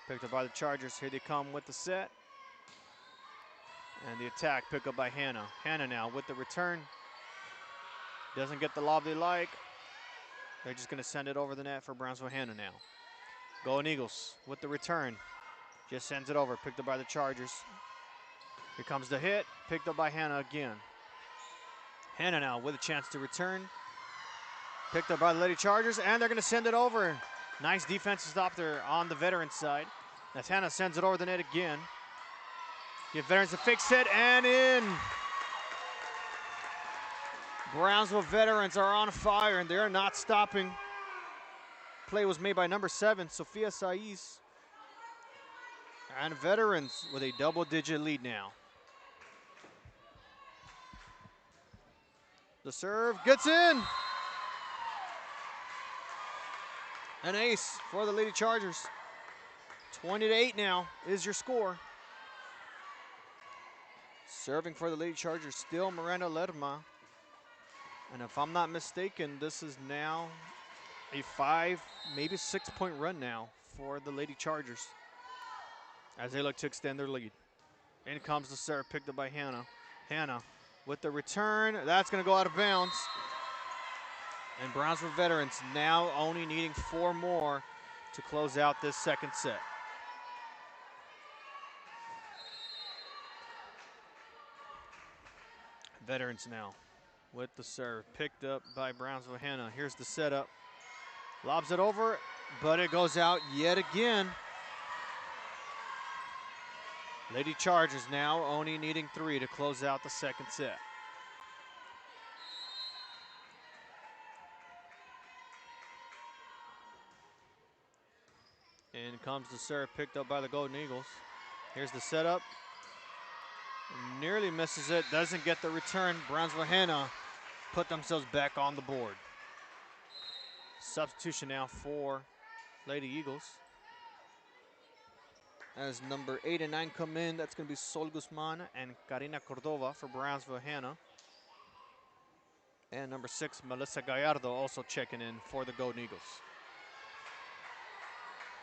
Picked up by the Chargers. Here they come with the set. And the attack pick up by Hanna. Hanna now with the return. Doesn't get the lob they like. They're just gonna send it over the net for Brownsville Hanna now. Golden Eagles with the return. Just sends it over, picked up by the Chargers. Here comes the hit, picked up by Hanna again. Hanna now with a chance to return. Picked up by the Lady Chargers, and they're gonna send it over. Nice defensive stop there on the veteran side. As Hanna sends it over the net again. Give veterans a fix it, and in. Brownsville veterans are on fire, and they're not stopping. Play was made by number 7, Sofia Saiz. And veterans with a double-digit lead now. The serve gets in. An ace for the Lady Chargers. 20-8 now is your score. Serving for the Lady Chargers still Miranda Lerma. And if I'm not mistaken, this is now a 5, maybe 6-point run now for the Lady Chargers as they look to extend their lead. In comes the serve, picked up by Hanna. Hanna with the return, that's gonna go out of bounds. And Brownsville veterans now only needing 4 more to close out this second set. Veterans now with the serve, picked up by Brownsville Hanna. Here's the setup. Lobs it over, but it goes out yet again. Lady Chargers now only needing 3 to close out the second set. In comes the serve, picked up by the Golden Eagles. Here's the setup. Nearly misses it, doesn't get the return. Brownsville Hanna put themselves back on the board. Substitution now for Lady Eagles. As number 8 and 9 come in, that's going to be Sol Guzman and Karina Cordova for Brownsville Hanna. And number 6, Melissa Gallardo, also checking in for the Golden Eagles.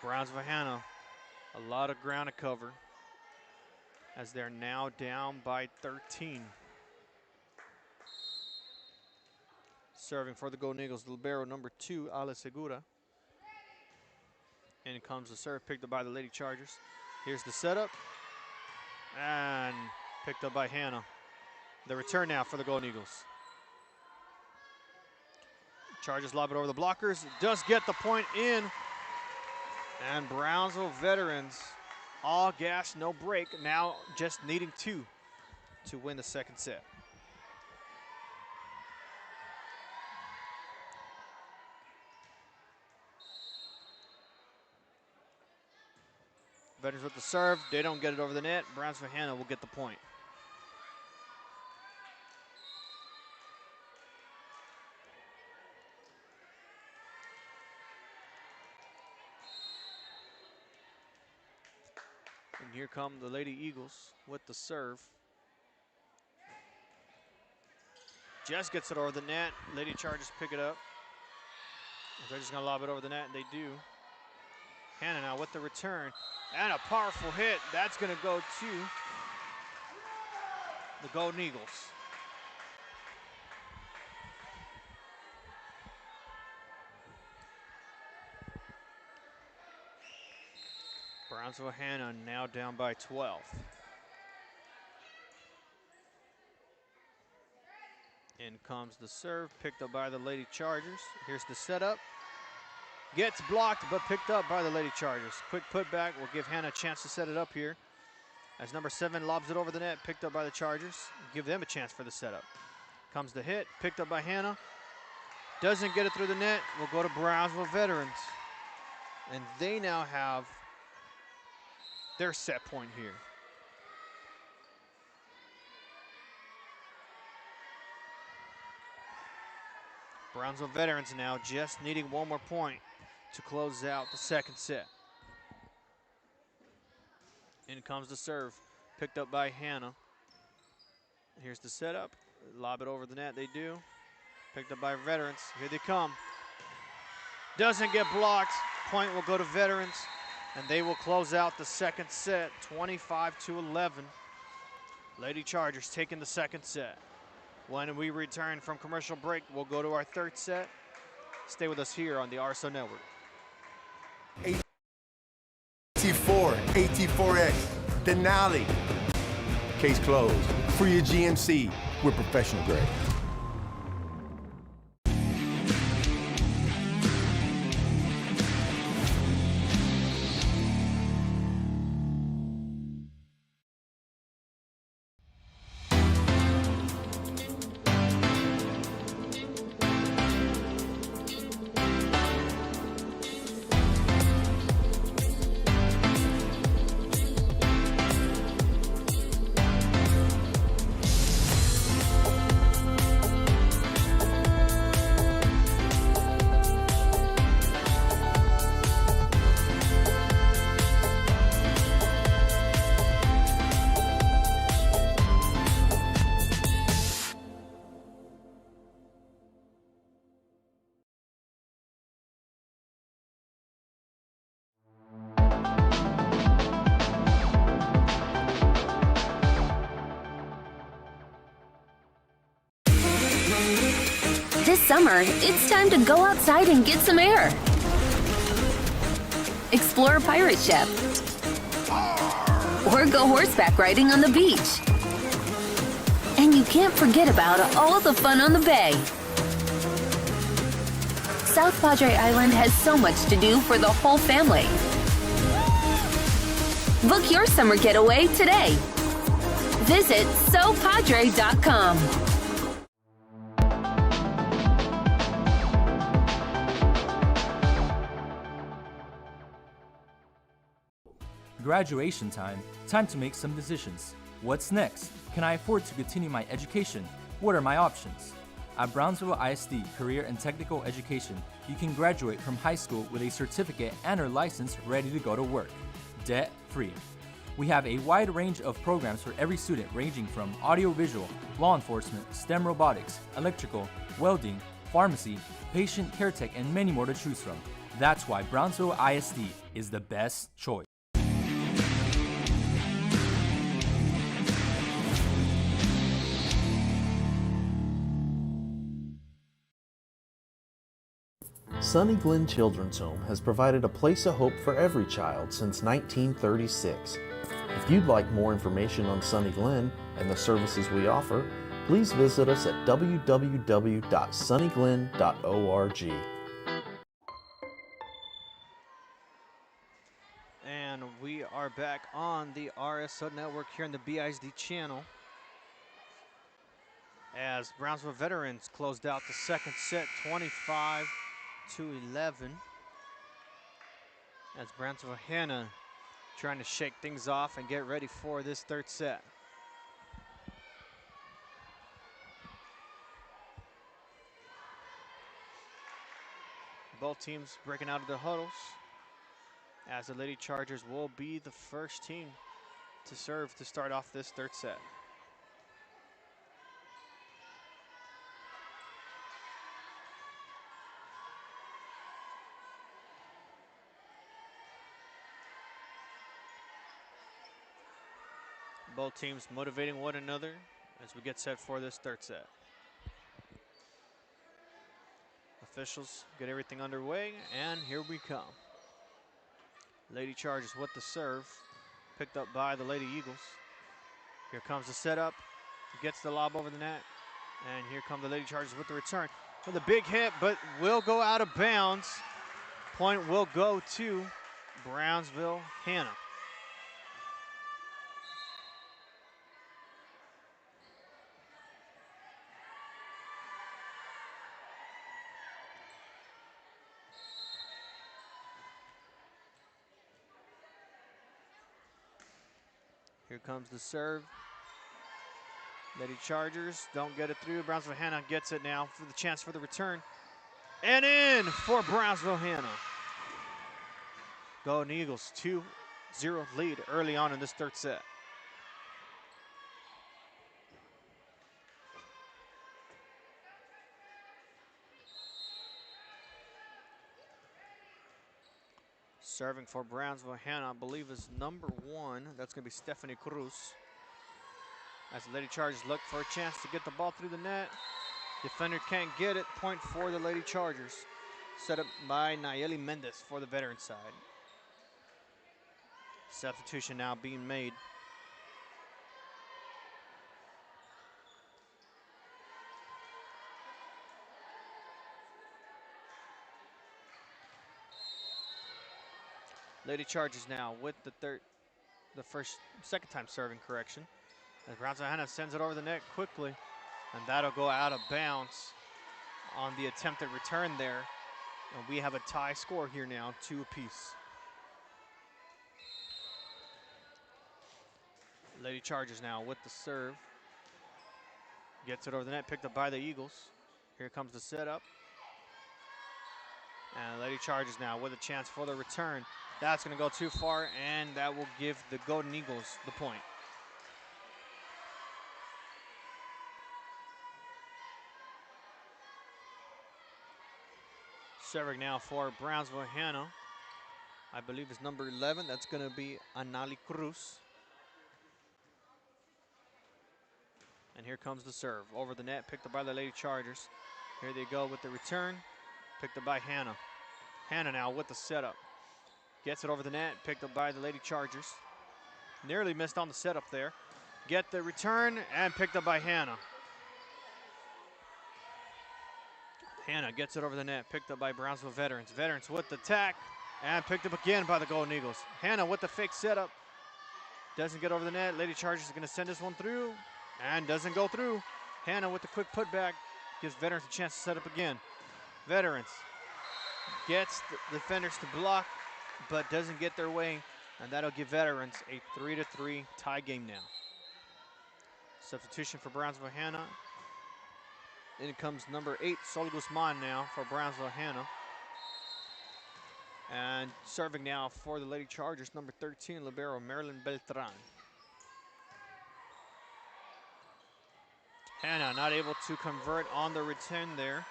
Brownsville Hanna, a lot of ground to cover as they're now down by 13. Serving for the Golden Eagles, libero number 2, Ale Segura. In comes the serve, picked up by the Lady Chargers. Here's the setup, and picked up by Hanna. The return now for the Golden Eagles. Chargers lob it over the blockers, does get the point in, and Brownsville veterans, all gas, no break, now just needing 2 to win the second set. Veterans with the serve, they don't get it over the net. Brownsville Hanna will get the point. And here come the Lady Eagles with the serve. Just gets it over the net. Lady Chargers pick it up. They're just gonna lob it over the net, and they do. Hanna now with the return. And a powerful hit. That's going to go to the Golden Eagles. Brownsville Hanna now down by 12. In comes the serve, picked up by the Lady Chargers. Here's the setup. Gets blocked, but picked up by the Lady Chargers. Quick putback will give Hanna a chance to set it up here. As number 7 lobs it over the net, picked up by the Chargers. Give them a chance for the setup. Comes the hit, picked up by Hanna. Doesn't get it through the net, will go to Brownsville Veterans. And they now have their set point here. Brownsville Veterans now just needing one more point to close out the second set. In comes the serve, picked up by Hanna. Here's the setup, lob it over the net, they do. Picked up by Veterans, here they come. Doesn't get blocked, point will go to Veterans, and they will close out the second set, 25-11. Lady Chargers taking the second set. When we return from commercial break, we'll go to our third set. Stay with us here on the RSO Network. AT4, AT4X, Denali. Case closed. For your GMC, we're professional grade. This summer, it's time to go outside and get some air. Explore a pirate ship. Or go horseback riding on the beach. And you can't forget about all the fun on the bay. South Padre Island has so much to do for the whole family. Book your summer getaway today. Visit SoPadre.com. Graduation time. Time to make some decisions. What's next? Can I afford to continue my education? What are my options? At Brownsville ISD Career and Technical Education, you can graduate from high school with a certificate and or license ready to go to work, debt-free. We have a wide range of programs for every student ranging from audiovisual, law enforcement, STEM robotics, electrical, welding, pharmacy, patient care tech, and many more to choose from. That's why Brownsville ISD is the best choice. Sunny Glen Children's Home has provided a place of hope for every child since 1936. If you'd like more information on Sunny Glen and the services we offer, please visit us at www.sunnyglen.org. And we are back on the RSO Network here on the BISD channel as Brownsville Veterans closed out the second set 25-11. As Brownsville Hanna trying to shake things off and get ready for this third set. Both teams breaking out of the huddles as the Lady Chargers will be the first team to serve to start off this third set. Both teams motivating one another as we get set for this third set. Officials get everything underway, and here we come. Lady Chargers with the serve, picked up by the Lady Eagles. Here comes the setup, gets the lob over the net, and here come the Lady Chargers with the return. With a big hit, but will go out of bounds. Point will go to Brownsville Hanna. Here comes the serve. Lady Chargers don't get it through. Brownsville Hanna gets it now for the chance for the return. And in for Brownsville Hanna. Golden Eagles 2-0 lead early on in this third set. Serving for Brownsville Hanna, I believe, is number 1. That's going to be Stephanie Cruz. As the Lady Chargers look for a chance to get the ball through the net. Defender can't get it. Point for the Lady Chargers. Set up by Nayeli Mendez for the veteran side. Substitution now being made. Lady Chargers now with second time serving correction. As Brownsville Hanna sends it over the net quickly, and that'll go out of bounds on the attempted return there. And we have a tie score here now, 2 apiece. Lady Chargers now with the serve. Gets it over the net, picked up by the Eagles. Here comes the setup. And Lady Chargers now with a chance for the return. That's going to go too far, and that will give the Golden Eagles the point. Serving now for Brownsville Hanna, I believe is number 11. That's going to be Anali Cruz. And here comes the serve. Over the net, picked up by the Lady Chargers. Here they go with the return, picked up by Hanna. Hanna now with the setup. Gets it over the net, picked up by the Lady Chargers. Nearly missed on the setup there. Get the return, and picked up by Hanna. Hanna gets it over the net, picked up by Brownsville Veterans. Veterans with the tack, and picked up again by the Golden Eagles. Hanna with the fake setup. Doesn't get over the net. Lady Chargers is going to send this one through, and doesn't go through. Hanna with the quick putback gives Veterans a chance to set up again. Veterans gets the defenders to block, but doesn't get their way, and that'll give Veterans a 3-3 tie game now. Substitution for Brownsville Hanna. In comes number 8, Sol Guzman now for Brownsville Hanna. And serving now for the Lady Chargers, number 13, libero Marilyn Beltran. Hanna not able to convert on the return there.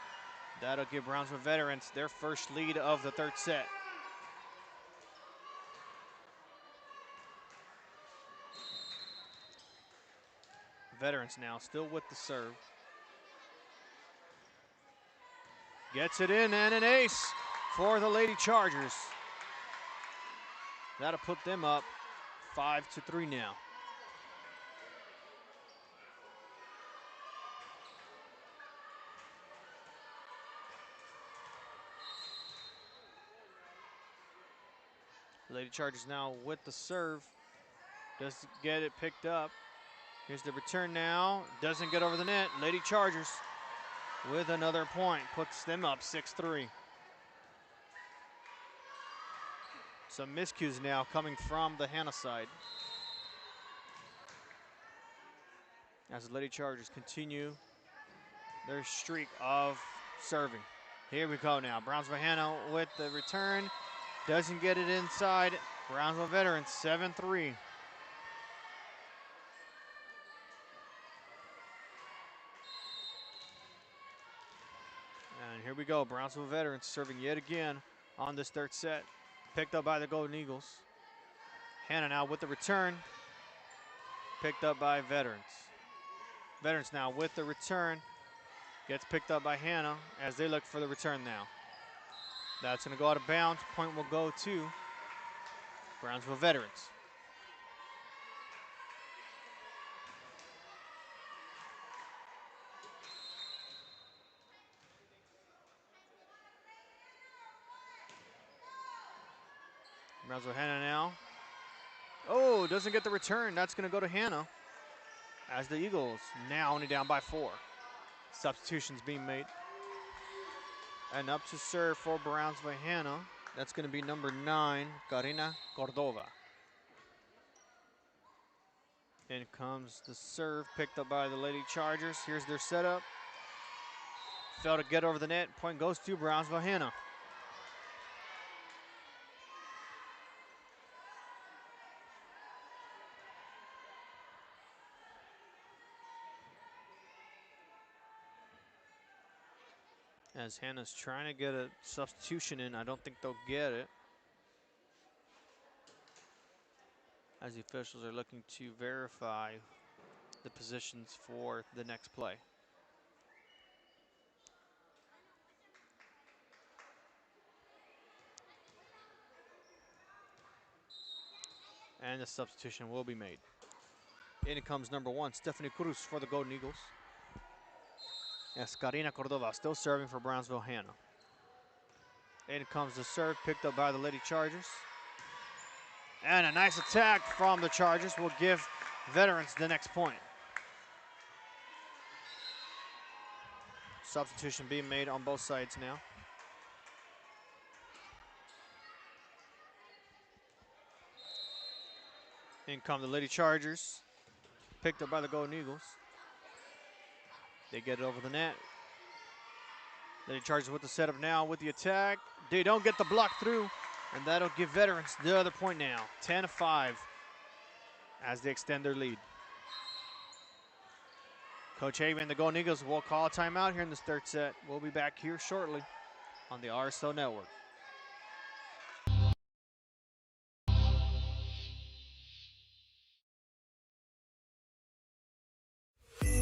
That'll give Brownsville Veterans their first lead of the third set. Veterans now still with the serve. Gets it in, and an ace for the Lady Chargers. That'll put them up 5-3 now. Lady Chargers now with the serve. Does get it picked up. Here's the return now. Doesn't get over the net. Lady Chargers with another point. Puts them up 6-3. Some miscues now coming from the Hanna side. As the Lady Chargers continue their streak of serving. Here we go now. Brownsville Hanna with the return. Doesn't get it inside. Brownsville Veterans 7-3. And here we go. Brownsville Veterans serving yet again on this third set. Picked up by the Golden Eagles. Hanna now with the return. picked up by Veterans. Veterans now with the return. Gets picked up by Hanna as they look for the return now. That's going to go out of bounds. Point will go to Brownsville Veterans. Brownsville Hanna now. Oh, doesn't get the return. That's going to go to Hanna as the Eagles now only down by 4. Substitutions being made. And up to serve for Brownsville Hanna. That's going to be number 9, Karina Cordova. In comes the serve, picked up by the Lady Chargers. Here's their setup. Failed to get over the net. Point goes to Brownsville Hanna. As Hanna's trying to get a substitution in, I don't think they'll get it. As the officials are looking to verify the positions for the next play. And the substitution will be made. In comes number 1, Stephanie Cruz for the Golden Eagles. As Karina Cordova still serving for Brownsville Hanna. In comes the serve, picked up by the Lady Chargers. And a nice attack from the Chargers will give Veterans the next point. Substitution being made on both sides now. In come the Lady Chargers, picked up by the Golden Eagles. They get it over the net. Lady Chargers with the setup now with the attack. They don't get the block through, and that'll give Veterans the other point now. 10-5 as they extend their lead. Coach Haven and the Golden Eagles will call a timeout here in this third set. We'll be back here shortly on the RSL Network.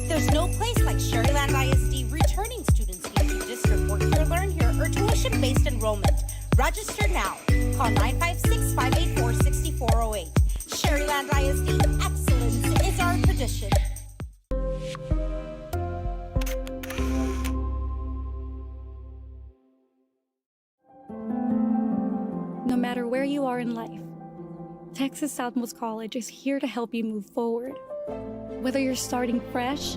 There's no place like Sherryland ISD returning students need to district work here, learn here, or tuition-based enrollment. Register now. Call 956-584-6408. Sherryland ISD, excellence is our tradition. No matter where you are in life, Texas Southmost College is here to help you move forward. Whether you're starting fresh,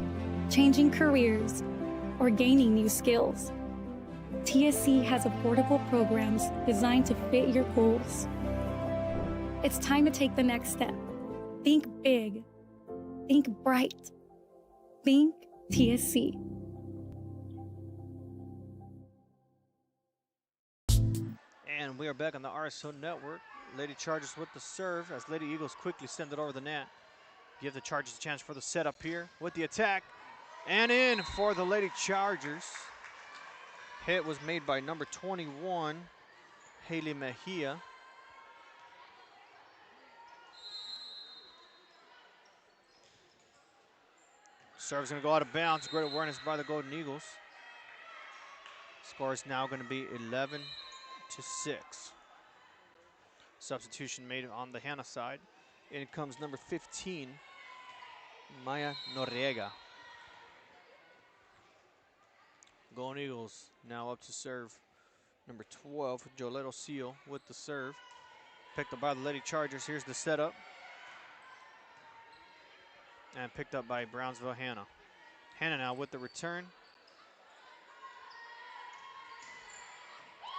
changing careers, or gaining new skills, TSC has affordable programs designed to fit your goals. It's time to take the next step. Think big. Think bright. Think TSC. And we are back on the RSO Network. Lady Chargers with the serve as Lady Eagles quickly send it over the net. Give the Chargers a chance for the setup here with the attack. And in for the Lady Chargers. Hit was made by number 21, Haley Mejia. Serve's going to go out of bounds. Great awareness by the Golden Eagles. Score is now going to be 11-6. Substitution made on the Hanna side. In comes number 15, Maya Noriega. Golden Eagles now up to serve. Number 12, Jolette Seal with the serve. Picked up by the Lady Chargers. Here's the setup. And picked up by Brownsville Hanna. Hanna now with the return.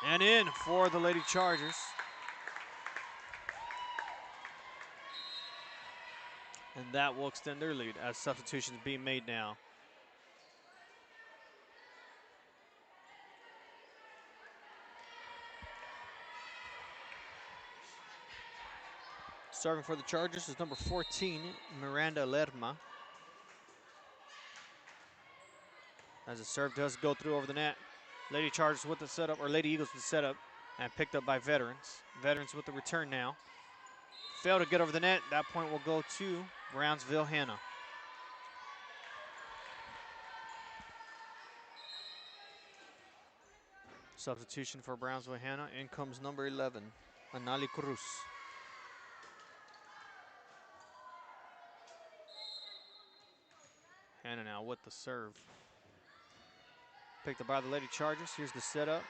And in for the Lady Chargers. And that will extend their lead as substitutions being made now. Serving for the Chargers is number 14, Miranda Lerma. As the serve does go through over the net. Lady Chargers with the setup, or Lady Eagles with the setup, and picked up by Veterans. Veterans with the return now. Failed to get over the net. That point will go to Brownsville, Hanna. Substitution for Brownsville, Hanna. In comes number 11, Anali Cruz. Hanna now with the serve. Picked up by the Lady Chargers. Here's the setup.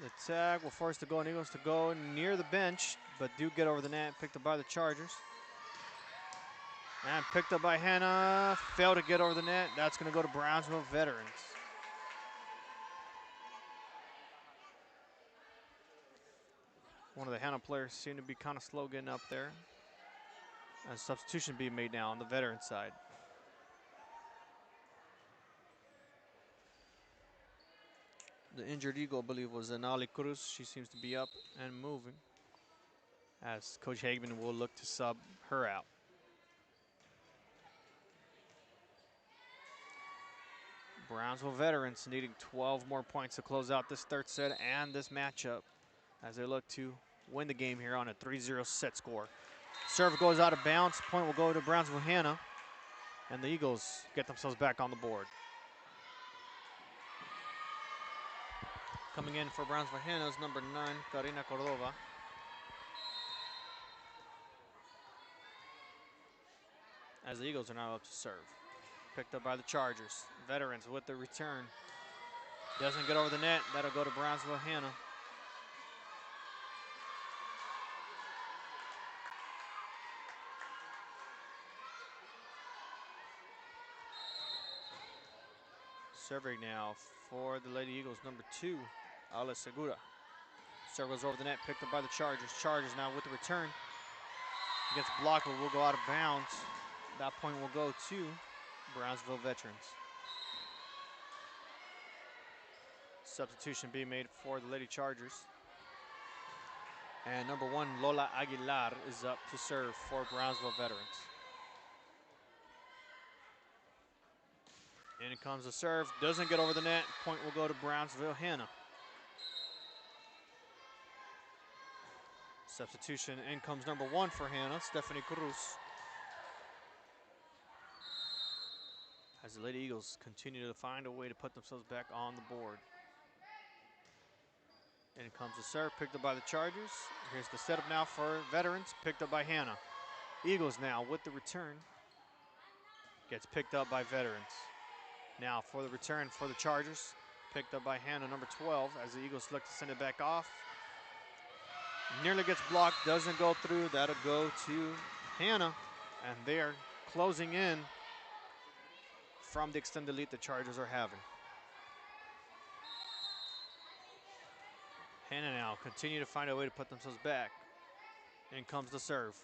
The tag will force the Golden Eagles to go near the bench, but do get over the net. Picked up by the Chargers. And picked up by Hanna. Failed to get over the net. That's going to go to Brownsville Veterans. One of the Hanna players seem to be kind of slow getting up there. And a substitution being made now on the veteran side. The injured Eagle, I believe, was Anali Cruz. She seems to be up and moving, as Coach Hagman will look to sub her out. Brownsville Veterans needing 12 more points to close out this third set and this matchup as they look to win the game here on a 3-0 set score. Serve goes out of bounds. Point will go to Brownsville Hanna, and the Eagles get themselves back on the board. Coming in for Brownsville Hanna is number 9, Karina Cordova. As the Eagles are now up to serve. Picked up by the Chargers. Veterans with the return. Doesn't get over the net. That'll go to Brownsville Hanna. Serving now for the Lady Eagles, number 2, Ale Segura. Serve goes over the net, picked up by the Chargers. Chargers now with the return. Gets blocked, but will go out of bounds. That point will go to Brownsville Veterans. Substitution being made for the Lady Chargers. And number 1, Lola Aguilar, is up to serve for Brownsville Veterans. In comes the serve, doesn't get over the net. Point will go to Brownsville Hanna. Substitution, in comes number 1 for Hanna, Stephanie Cruz. As the Lady Eagles continue to find a way to put themselves back on the board. In comes the serve, picked up by the Chargers. Here's the setup now for Veterans, picked up by Hanna. Eagles now with the return. Gets picked up by Veterans. Now for the return for the Chargers, picked up by Hanna, number 12, as the Eagles look to send it back off. Nearly gets blocked, doesn't go through. That'll go to Hanna, and they're closing in from the extended lead the Chargers are having. Hanna now continue to find a way to put themselves back. In comes the serve.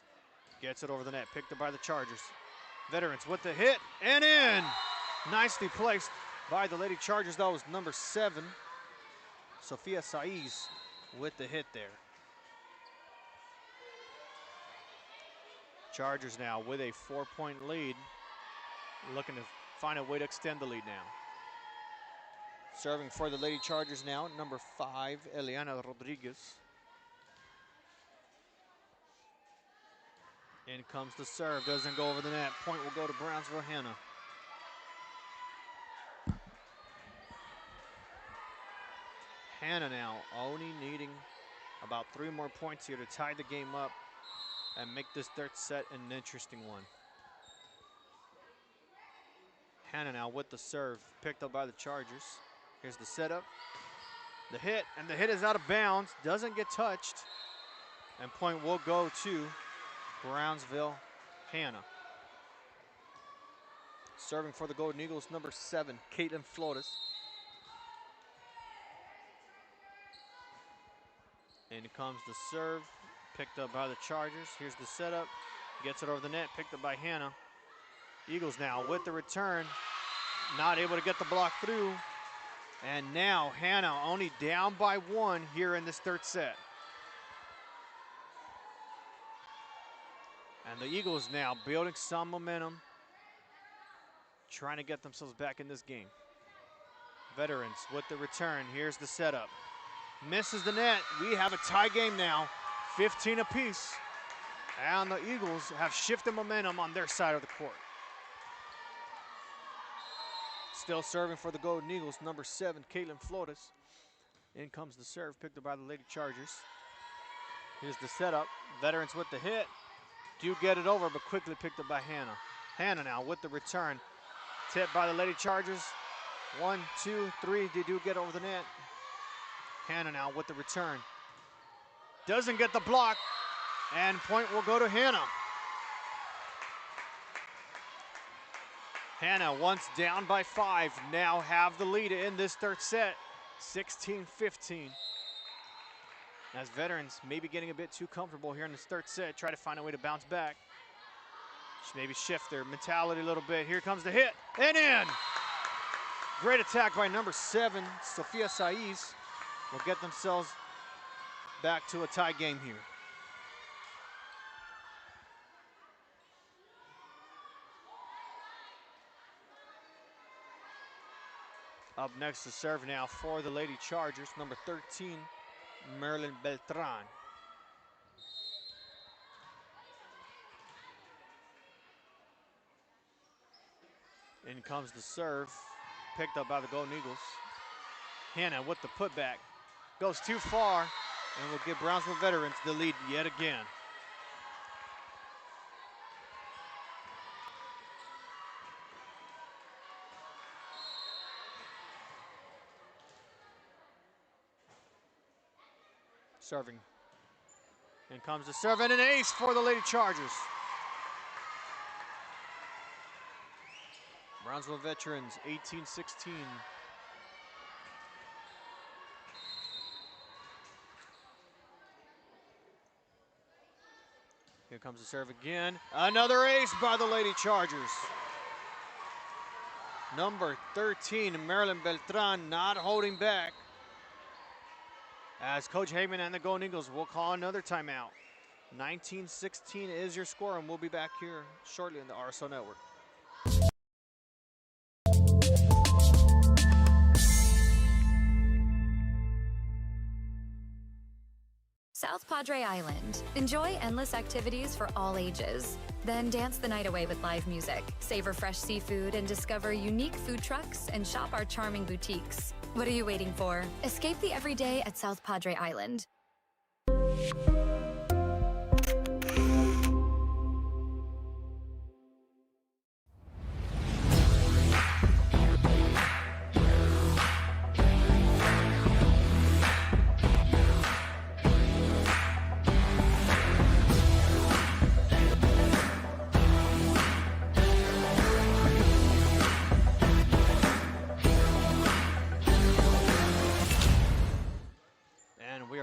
Gets it over the net, picked up by the Chargers. Veterans with the hit, and in! Nicely placed by the Lady Chargers. That was number 7, Sofia Saiz, with the hit there. Chargers now with a 4-point lead, looking to find a way to extend the lead now. Serving for the Lady Chargers now, number 5, Eliana Rodriguez. In comes the serve, doesn't go over the net. Point will go to Brownsville Hanna. Hanna now only needing about 3 more points here to tie the game up and make this third set an interesting one. Hanna now with the serve, picked up by the Chargers. Here's the setup, the hit, and the hit is out of bounds, doesn't get touched, and point will go to Brownsville Hanna. Serving for the Golden Eagles, number 7, Caitlin Flores. In comes the serve, picked up by the Chargers. Here's the setup, gets it over the net, picked up by Hanna. Eagles now with the return, not able to get the block through. And now Hanna only down by 1 here in this third set. And the Eagles now building some momentum, trying to get themselves back in this game. Veterans with the return, here's the setup. Misses the net. We have a tie game now, 15 apiece. And the Eagles have shifted momentum on their side of the court. Still serving for the Golden Eagles, number 7, Caitlin Flores. In comes the serve, picked up by the Lady Chargers. Here's the setup. Veterans with the hit. Do get it over, but quickly picked up by Hanna. Hanna now with the return. Tipped by the Lady Chargers. 1, 2, 3. They do get over the net. Hanna now with the return. Doesn't get the block. And point will go to Hanna. Hanna, once down by 5, now have the lead in this third set. 16-15. As Veterans maybe getting a bit too comfortable here in this third set, try to find a way to bounce back. Maybe shift their mentality a little bit. Here comes the hit, and in! Great attack by number 7, Sofia Saiz. Will get themselves back to a tie game here. Up next to serve now for the Lady Chargers, number 13, Marilyn Beltran. In comes the serve, picked up by the Golden Eagles. Hanna with the putback, goes too far, and will give Brownsville Veterans the lead yet again. Serving. In comes the serve, and an ace for the Lady Chargers. Brownsville Veterans, 18-16. Here comes the serve again. Another ace by the Lady Chargers. Number 13, Marilyn Beltran, not holding back. As Coach Heyman and the Golden Eagles will call another timeout. 19-16 is your score, and we'll be back here shortly on the RSO Network. South Padre Island. Enjoy endless activities for all ages. Then dance the night away with live music, savor fresh seafood, and discover unique food trucks and shop our charming boutiques. What are you waiting for? Escape the everyday at South Padre Island.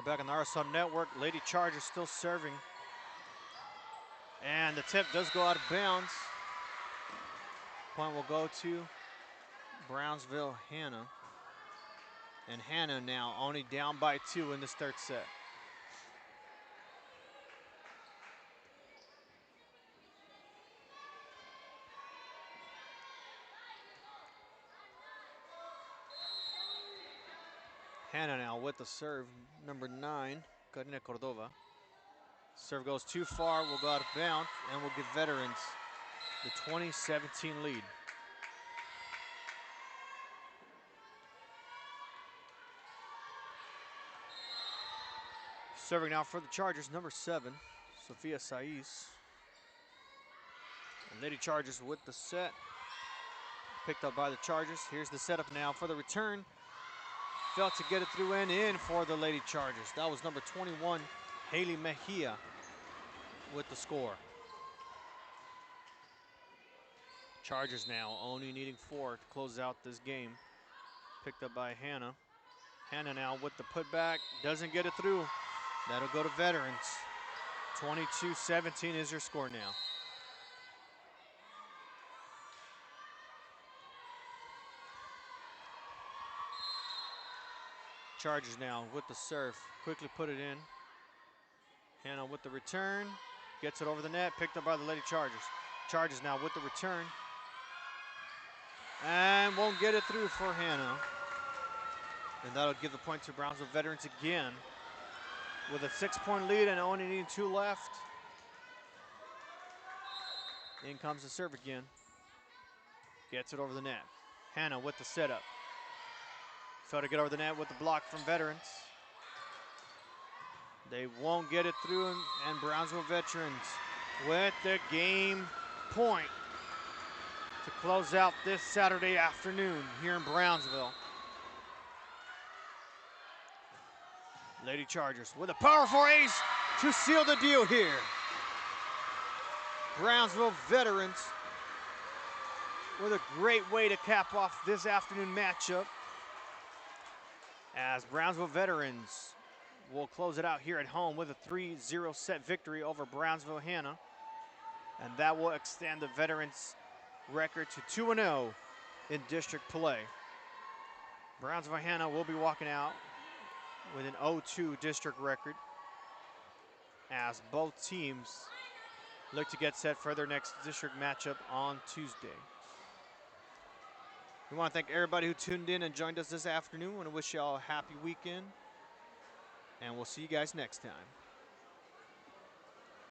Back on the RSO Network, Lady Chargers still serving. And the tip does go out of bounds. Point will go to Brownsville Hanna. And Hanna now only down by 2 in this third set. Hanna now with the serve, number 9, Karina Cordova. Serve goes too far, will go out of bounds, and will give Veterans the 20-17 lead. Serving now for the Chargers, number 7, Sofia Saiz. And Lady Chargers with the set. Picked up by the Chargers. Here's the setup now for the return. Failed to get it through and in for the Lady Chargers. That was number 21, Haley Mejia, with the score. Chargers now only needing 4 to close out this game. Picked up by Hanna. Hanna now with the putback, doesn't get it through. That'll go to Veterans. 22-17 is your score now. Chargers now with the serve, quickly put it in. Hanna with the return, gets it over the net, picked up by the Lady Chargers. Chargers now with the return. And won't get it through for Hanna. And that'll give the point to Brownsville Veterans again. With a 6-point lead and only needing 2 left. In comes the serve again. Gets it over the net. Hanna with the setup. Try to get over the net with the block from Veterans. They won't get it through, and Brownsville Veterans with the game point to close out this Saturday afternoon here in Brownsville. Lady Chargers with a powerful ace to seal the deal here. Brownsville Veterans with a great way to cap off this afternoon matchup, as Brownsville Veterans will close it out here at home with a 3-0 set victory over Brownsville Hanna, and that will extend the Veterans record to 2-0 in district play. Brownsville Hanna will be walking out with an 0-2 district record, as both teams look to get set for their next district matchup on Tuesday. We want to thank everybody who tuned in and joined us this afternoon. We want to wish you all a happy weekend, and we'll see you guys next time.